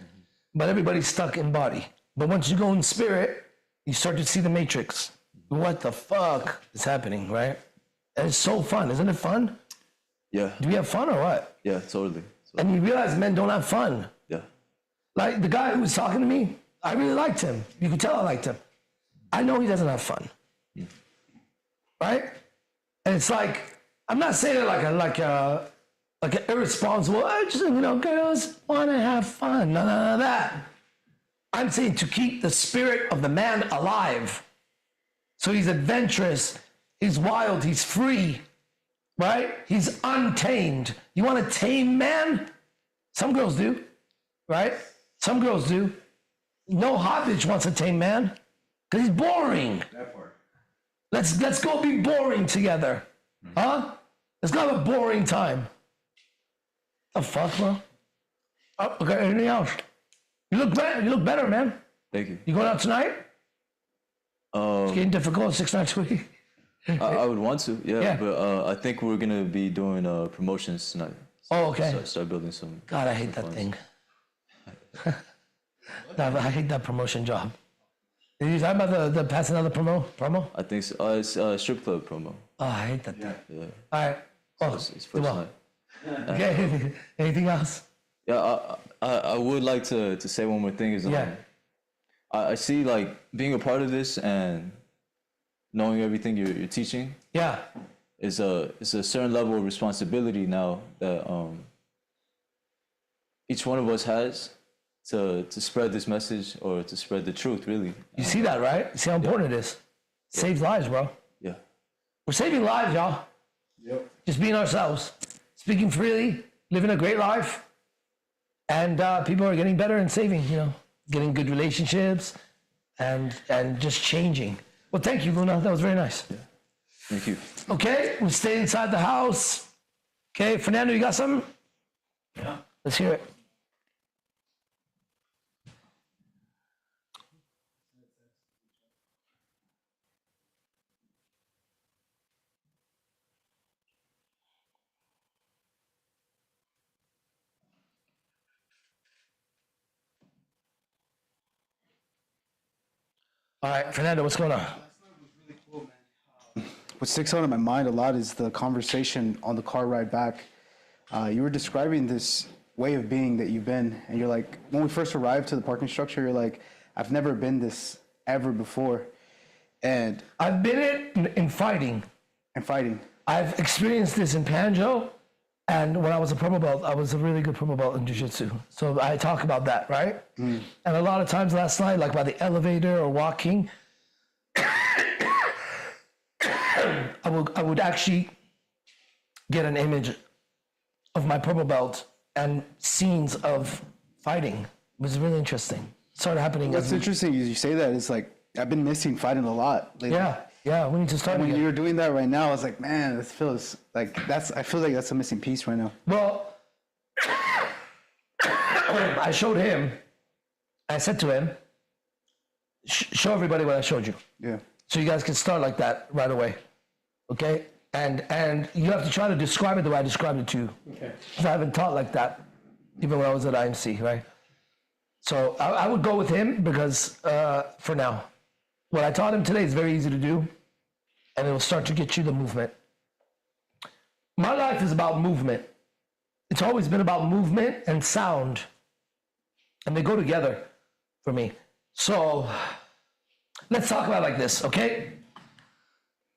But everybody's stuck in body. But once you go in spirit, you start to see the Matrix. What the fuck is happening, right? And it's so fun. Isn't it fun? Yeah. Do we have fun or what? Yeah, totally. And you realize men don't have fun. Yeah. Like the guy who was talking to me, I really liked him. You could tell I liked him. I know he doesn't have fun. Right? And it's like, I'm not saying it like an irresponsible, I just, girls want to have fun, none of that. I'm saying to keep the spirit of the man alive. So he's adventurous, he's wild, he's free, right? He's untamed. You want a tame man? Some girls do, right? Some girls do. No hot bitch wants a tame man because he's boring. That part. Let's go be boring together, huh? Let's go have a boring time. The fuck, bro? Oh, okay, anything else? You look better. You look better, man. Thank you. You going out tonight? It's getting difficult 6 nights a week. I would want to, Yeah. but I think we're gonna be doing promotions tonight. Oh, okay. Start building some. God, I hate that thing. I hate that promotion job. Are you talking about the pass another promo? I think so. It's strip club promo. Oh, I hate that thing. Yeah. All right. Oh, It's first night. Okay. Anything else? Yeah, I would like to say one more thing is I see like being a part of this and knowing everything you're teaching. Yeah. Is a certain level of responsibility now that each one of us has to spread this message or to spread the truth, really. You see that, right? You see how important it is? Saves lives, bro. Yeah. We're saving lives, y'all. Yep. Just being ourselves, speaking freely, living a great life, and people are getting better and saving. Getting good relationships, and just changing. Well, thank you, Luna. That was very nice. Yeah. Thank you. Okay, we stay inside the house. Okay, Fernando, you got something? Yeah. Let's hear it. All right, Fernando, what's going on? What sticks out in my mind a lot is the conversation on the car ride back. You were describing this way of being that you've been, and you're like, when we first arrived to the parking structure, you're like, I've never been this ever before. And I've been it in fighting. And fighting. I've experienced this in Panjo, and when I was a purple belt, I was a really good purple belt in jiu-jitsu. So I talk about that, right? And a lot of times last night, like by the elevator or walking, I would actually get an image of my purple belt and scenes of fighting. It was really interesting. It started happening. What's interesting is you say that, it's like, I've been missing fighting a lot lately. Yeah, we need to start when again. you're doing that right now, I was like, man, this feels like I feel like that's a missing piece right now. Well, I showed him, I said to him, show everybody what I showed you. Yeah. So you guys can start like that right away. Okay? And you have to try to describe it the way I described it to you. Okay. Because I haven't taught like that, even when I was at IMC, right? So I would go with him because, for now, what I taught him today is very easy to do, and it'll start to get you the movement. My life is about movement. It's always been about movement and sound, and they go together for me. So let's talk about it like this, okay?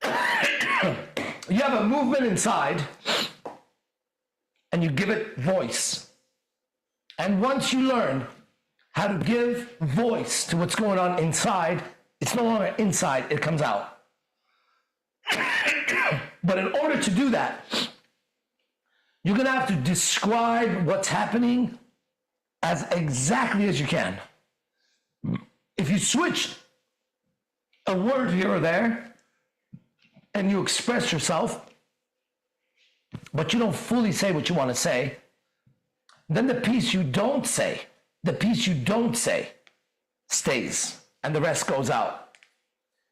You have a movement inside, and you give it voice. And once you learn how to give voice to what's going on inside, it's no longer inside, it comes out. But in order to do that, you're gonna have to describe what's happening as exactly as you can. If you switch a word here or there, and you express yourself, but you don't fully say what you want to say, then the piece you don't say stays, and the rest goes out.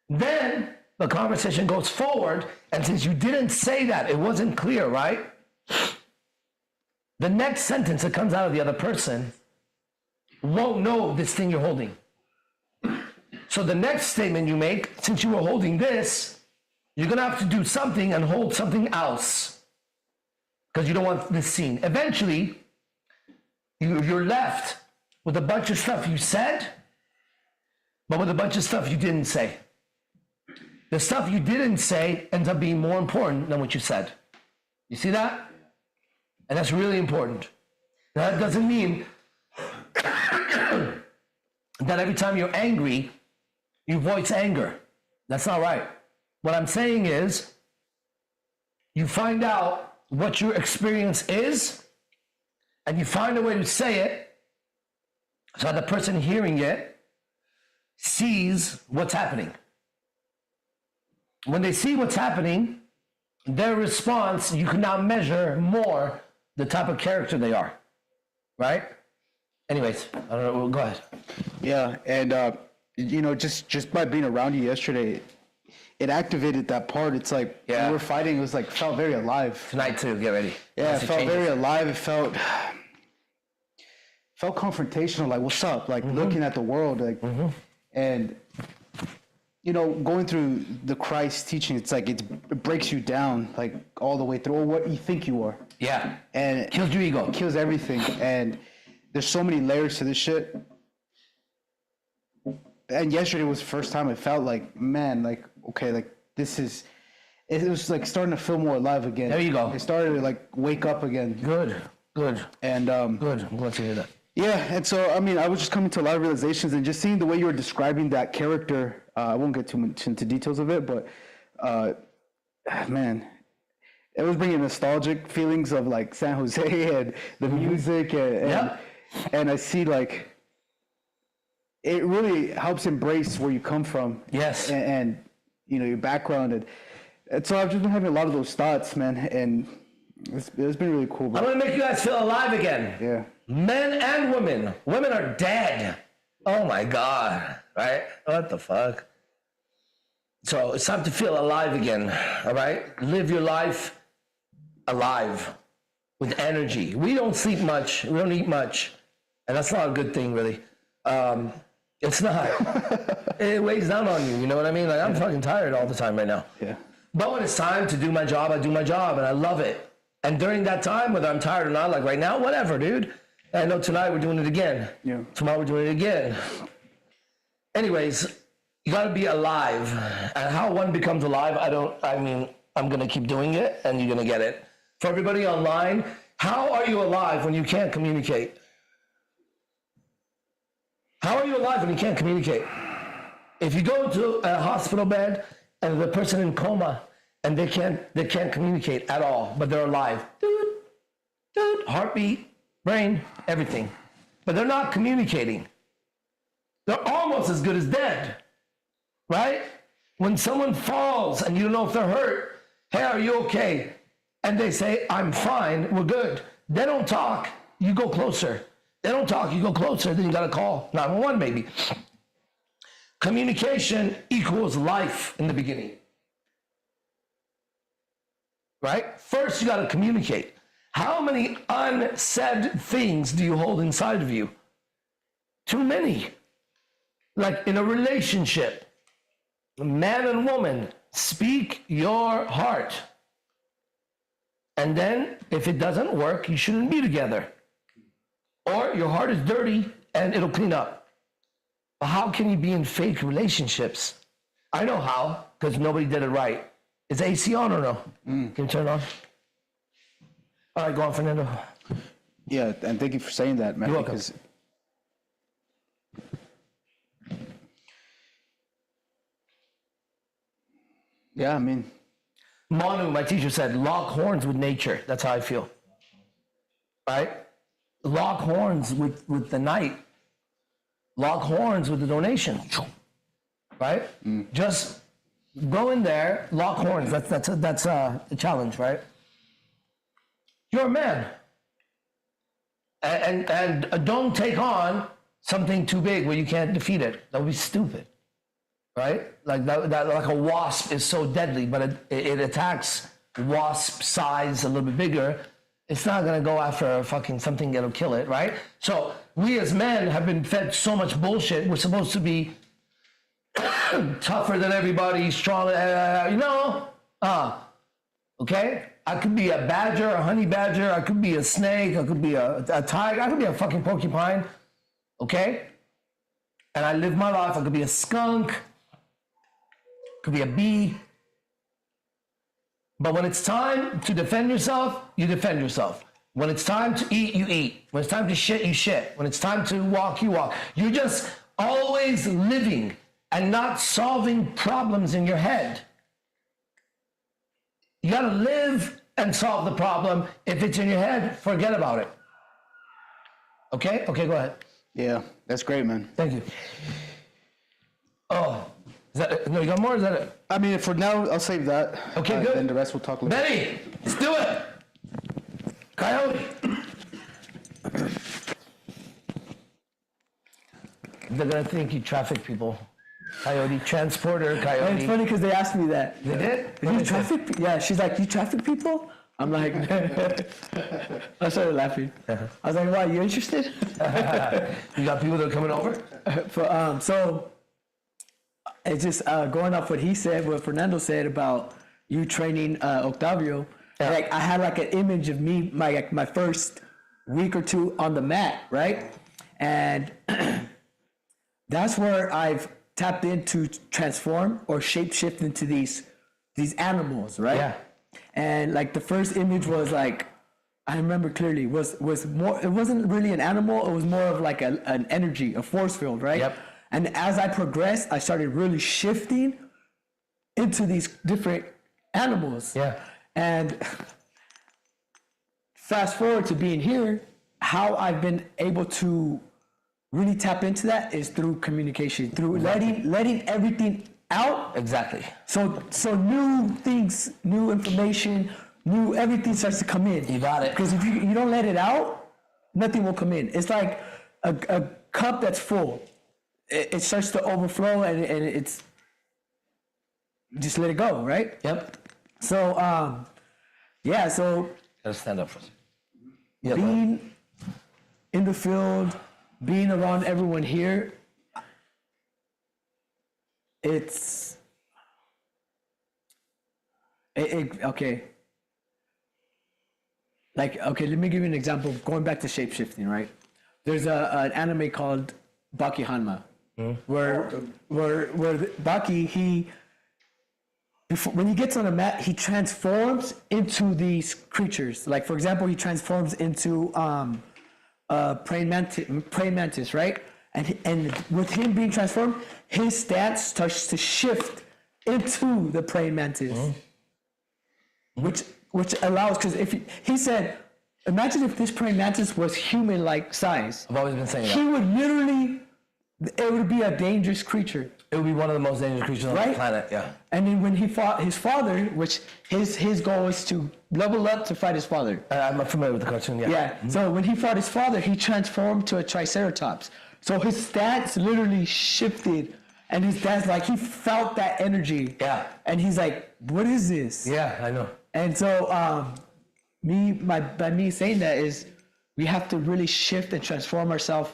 Then the conversation goes forward, and since you didn't say that, it wasn't clear, right? The next sentence that comes out of the other person won't know this thing you're holding. So the next statement you make, since you were holding this, you're gonna have to do something and hold something else because you don't want this seen. Eventually, you're left with a bunch of stuff you said, but with a bunch of stuff you didn't say. The stuff you didn't say ends up being more important than what you said. You see that? And that's really important. Now, that doesn't mean that every time you're angry, you voice anger. That's not right. What I'm saying is, you find out what your experience is, and you find a way to say it so the person hearing it sees what's happening. When they see what's happening, their response, you can now measure more the type of character they are, right? Anyways, I don't know, well, go ahead. Yeah, and you know, just by being around you yesterday, it activated that part. It's like when we were fighting, it was like felt very alive. Tonight too, get ready. Yeah, it felt very alive. It felt confrontational. Like, what's up? Like looking at the world, like, and you know, going through the Christ teaching, it's like it breaks you down, like all the way through, or what you think you are. Yeah, and it kills your ego, kills everything, and there's so many layers to this shit. And yesterday was the first time I felt like, man, like, okay, like this is, it was like starting to feel more alive again. There you go. It started to like wake up again. Good. And good. I'm glad to hear that. Yeah, and so I mean, I was just coming to a lot of realizations, and just seeing the way you were describing that character. I won't get too much into details of it, but man, it was bringing nostalgic feelings of like San Jose and the music, and I see like it really helps embrace where you come from. Yes, and you know your background, and so I've just been having a lot of those thoughts, man, and it's been really cool. I'm gonna make you guys feel alive again. Yeah. Men and women. Women are dead. Oh my God. Right? What the fuck? So it's time to feel alive again. All right? Live your life alive with energy. We don't sleep much. We don't eat much. And that's not a good thing, really. It's not. It weighs down on you. You know what I mean? Like, I'm fucking tired all the time right now. Yeah. But when it's time to do my job, I do my job, and I love it. And during that time, whether I'm tired or not, like right now, whatever, dude. I know tonight we're doing it again. Yeah. Tomorrow we're doing it again. Anyways, you gotta be alive. And how one becomes alive, I'm gonna keep doing it and you're gonna get it. For everybody online, how are you alive when you can't communicate? How are you alive when you can't communicate? If you go to a hospital bed and the person in coma and they can't communicate at all, but they're alive. Dude, heartbeat, brain, everything. But they're not communicating. They're almost as good as dead, right? When someone falls and you don't know if they're hurt, hey, are you okay? And they say, I'm fine, we're good. They don't talk, you go closer. They don't talk, you go closer, then you gotta call 911 maybe. Communication equals life in the beginning, right? First, you gotta communicate. How many unsaid things do you hold inside of you? Too many. Like in a relationship, man and woman, speak your heart. And then if it doesn't work, you shouldn't be together. Or your heart is dirty and it'll clean up. But how can you be in fake relationships? I know how, because nobody did it right. Is AC on or no? Can you turn it on? All right, go on, Fernando. Yeah, and thank you for saying that, man. You're welcome. Because yeah, I mean, Manu, my teacher said, lock horns with nature. That's how I feel. Right? Lock horns with the night. Lock horns with the donation. Right? Just go in there, lock horns. That's a challenge, right? You're a man. And don't take on something too big where you can't defeat it. That would be stupid. Right? Like that like a wasp is so deadly, but it attacks wasp size a little bit bigger. It's not gonna go after fucking something that'll kill it, right? So we as men have been fed so much bullshit. We're supposed to be tougher than everybody, stronger, okay? I could be a badger, a honey badger, I could be a snake, I could be a tiger, I could be a fucking porcupine, okay? And I live my life, I could be a skunk, could be a bee. But when it's time to defend yourself, you defend yourself. When it's time to eat, you eat. When it's time to shit, you shit. When it's time to walk, you walk. You're just always living and not solving problems in your head. You gotta live and solve the problem. If it's in your head, forget about it. Okay? Okay, go ahead. Yeah, that's great, man. Thank you. Oh, is that it? No, you got more? Is that it? I mean, for now, I'll save that. Okay, good. Then the rest we'll talk later. Betty, let's do it. Coyote. They're gonna think you traffic people. Coyote, transporter, coyote. And it's funny because they asked me that. They did? You traffic? Yeah, she's like, you traffic people? I'm like, I started laughing. I was like, why, you interested? You got people that are coming over? So it's just going off what he said, what Fernando said about you training Octavio. Yeah. Like I had like an image of me, my first week or two on the mat, right? And that's where I've tapped into transform or shapeshift into these animals, right? Yeah. And like the first image was like, I remember clearly, was more, it wasn't really an animal, it was more of like an energy, a force field, right? Yep. And as I progressed, I started really shifting into these different animals. Yeah. And fast forward to being here, how I've been able to really tap into that is through communication, through letting everything out. Exactly. So new things, new information, new everything starts to come in. You got it. Because if you don't let it out, nothing will come in. It's like a cup that's full. It starts to overflow and it's just let it go, right? Yep. So yeah, so Gotta stand up for us. being in the field, being around everyone here, it's okay. Like, okay, let me give you an example. Going back to shapeshifting, right? There's an anime called Baki Hanma, where Baki, when he gets on a mat, he transforms into these creatures. Like, for example, he transforms into praying mantis, right? And with him being transformed, his stance starts to shift into the praying mantis, which allows, because if he said, imagine if this praying mantis was human-like size. I've always been saying that. He would literally, it would be a dangerous creature. It would be one of the most dangerous creatures on the planet, yeah. And then when he fought his father, which his goal was to level up to fight his father. I'm familiar with the cartoon, yeah. Yeah, so when he fought his father, he transformed to a triceratops. So his stance literally shifted, and his dad's like, he felt that energy. Yeah. And he's like, what is this? Yeah, I know. And so by me saying that is we have to really shift and transform ourselves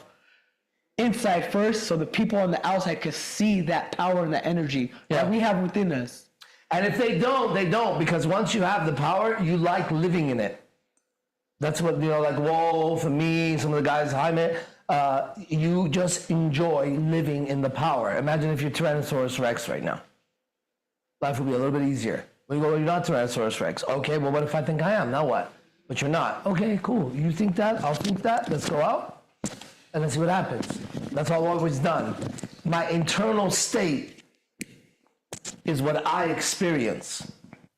inside first, so the people on the outside can see that power and that energy that we have within us. And if they don't, they don't, because once you have the power, you like living in it. That's what, like Wolf and me, some of the guys, Jaime, you just enjoy living in the power. Imagine if you're Tyrannosaurus Rex right now. Life would be a little bit easier. We go, well, you're not Tyrannosaurus Rex. Okay, well, what if I think I am? Now what? But you're not. Okay, cool. You think that? I'll think that. Let's go out and let's see what happens. That's all I've always done. My internal state is what I experience,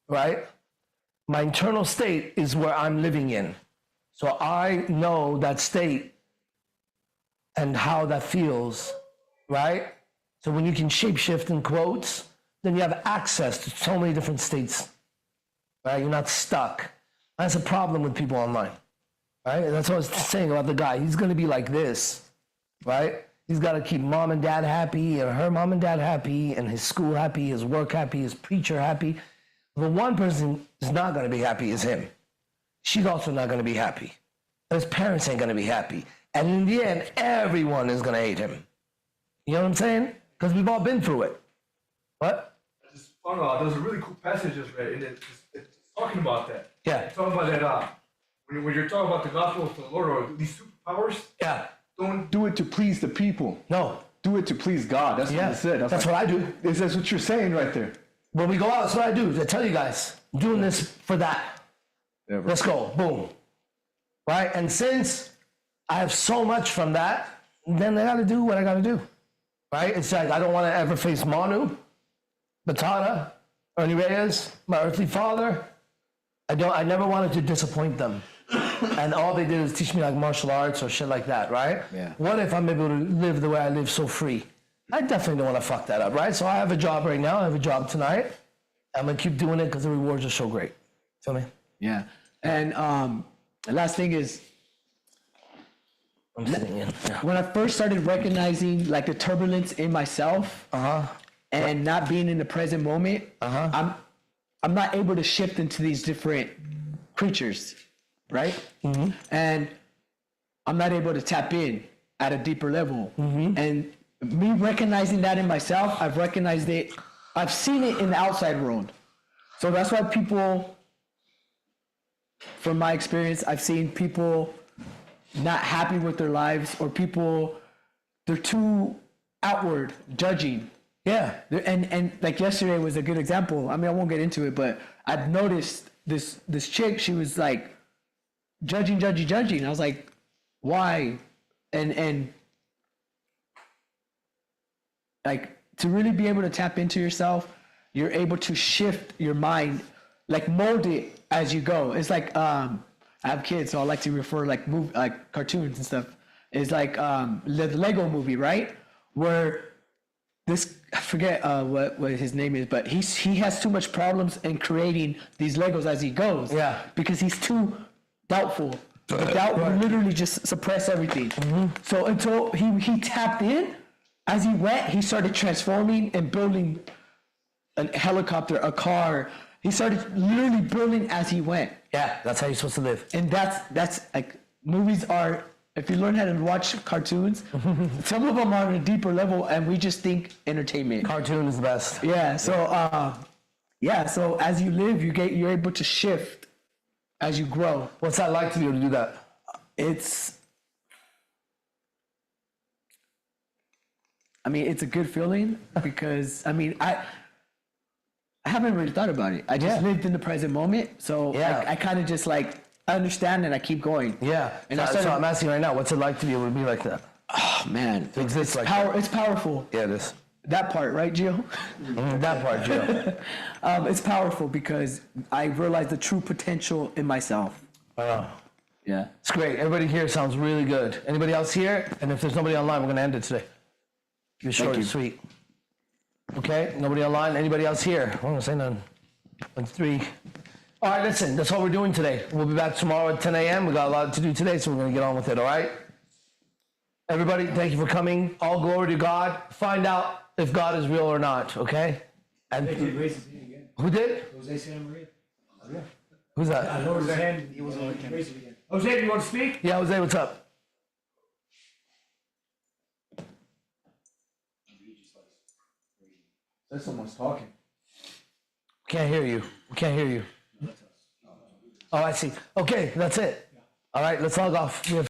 right? My internal state is where I'm living in. So I know that state and how that feels, right? So when you can shapeshift in quotes, then you have access to so many different states, right? You're not stuck. That's a problem with people online, right? And that's what I was saying about the guy. He's gonna be like this, right? He's gotta keep mom and dad happy, and her mom and dad happy, and his school happy, his work happy, his preacher happy. The one person is not gonna be happy is him. She's also not gonna be happy. And his parents ain't gonna be happy. And in the end, everyone is gonna hate him. You know what I'm saying? Because we've all been through it. What? I just found out there was a really cool passage I just read, and it's talking about that. Yeah. It's talking about that, when you're talking about the gospel of the Lord or these superpowers, yeah, don't do it to please the people. No. Do it to please God. That's what it said. That's what I do. That's what you're saying right there. When we go out, that's what I do. I tell you guys, I'm doing this for that. Let's go. Boom. Right? And since I have so much from that, then I got to do what I got to do. Right? It's like I don't want to ever face Manu, Batata, Ernie Reyes, my earthly father. I never wanted to disappoint them. And all they did is teach me like martial arts or shit like that, right? Yeah. What if I'm able to live the way I live so free? I definitely don't want to fuck that up, right? So I have a job right now. I have a job tonight. I'm going to keep doing it because the rewards are so great. Feel me? Yeah. And the last thing is, I'm sitting in. Yeah. when I first started recognizing like the turbulence in myself and not being in the present moment, I'm not able to shift into these different creatures, right? Mm-hmm. And I'm not able to tap in at a deeper level. And me recognizing that in myself, I've recognized it. I've seen it in the outside world. So that's why people, from my experience, I've seen people not happy with their lives, or people, they're too outward, judging. Yeah. And like yesterday was a good example. I mean, I won't get into it, but I've noticed this chick, she was like judging. I was like, why? And like, to really be able to tap into yourself, you're able to shift your mind, like mold it as you go. It's like, I have kids, so I like to refer like cartoons and stuff. It's like the Lego movie, right? Where this, I forget what his name is, but he has too much problems in creating these Legos as he goes. Yeah. Because he's too doubtful. The doubt will literally just suppress everything. So until he tapped in, as he went, he started transforming and building a helicopter, a car. He started literally building as he went. Yeah, that's how you're supposed to live. And that's like, movies are, if you learn how to watch cartoons, some of them are on a deeper level and we just think entertainment. Cartoon is the best. Yeah, so as you live, you're able to shift as you grow. What's that like to be able to do that? It's a good feeling because, I haven't really thought about it. I just lived in the present moment. So I kind of just like, I understand and I keep going. Yeah. And so I'm asking right now, what's it like to be able to be like that? Oh, man. It's like It's powerful. Yeah, it is. That part, right, Gio? That part, Gio. It's powerful because I realize the true potential in myself. Yeah. It's great. Everybody here sounds really good. Anybody else here? And if there's nobody online, we're going to end it today. Keep it short and sweet. Okay, nobody online. Anybody else here? I'm going to say none. 1, 3. All right, listen, that's all we're doing today. We'll be back tomorrow at 10 a.m. We got a lot to do today, so we're going to get on with it, all right? Everybody, thank you for coming. All glory to God. Find out if God is real or not, okay? And who did? Jose Santa Maria. Oh, yeah. Who's that? I lowered his hand. He wasn't like raise it again. Jose, do you want to speak? Yeah, Jose, what's up? Said someone's talking. Can't hear you. We can't hear you. Oh, I see. Okay, that's it. All right, let's log off. We have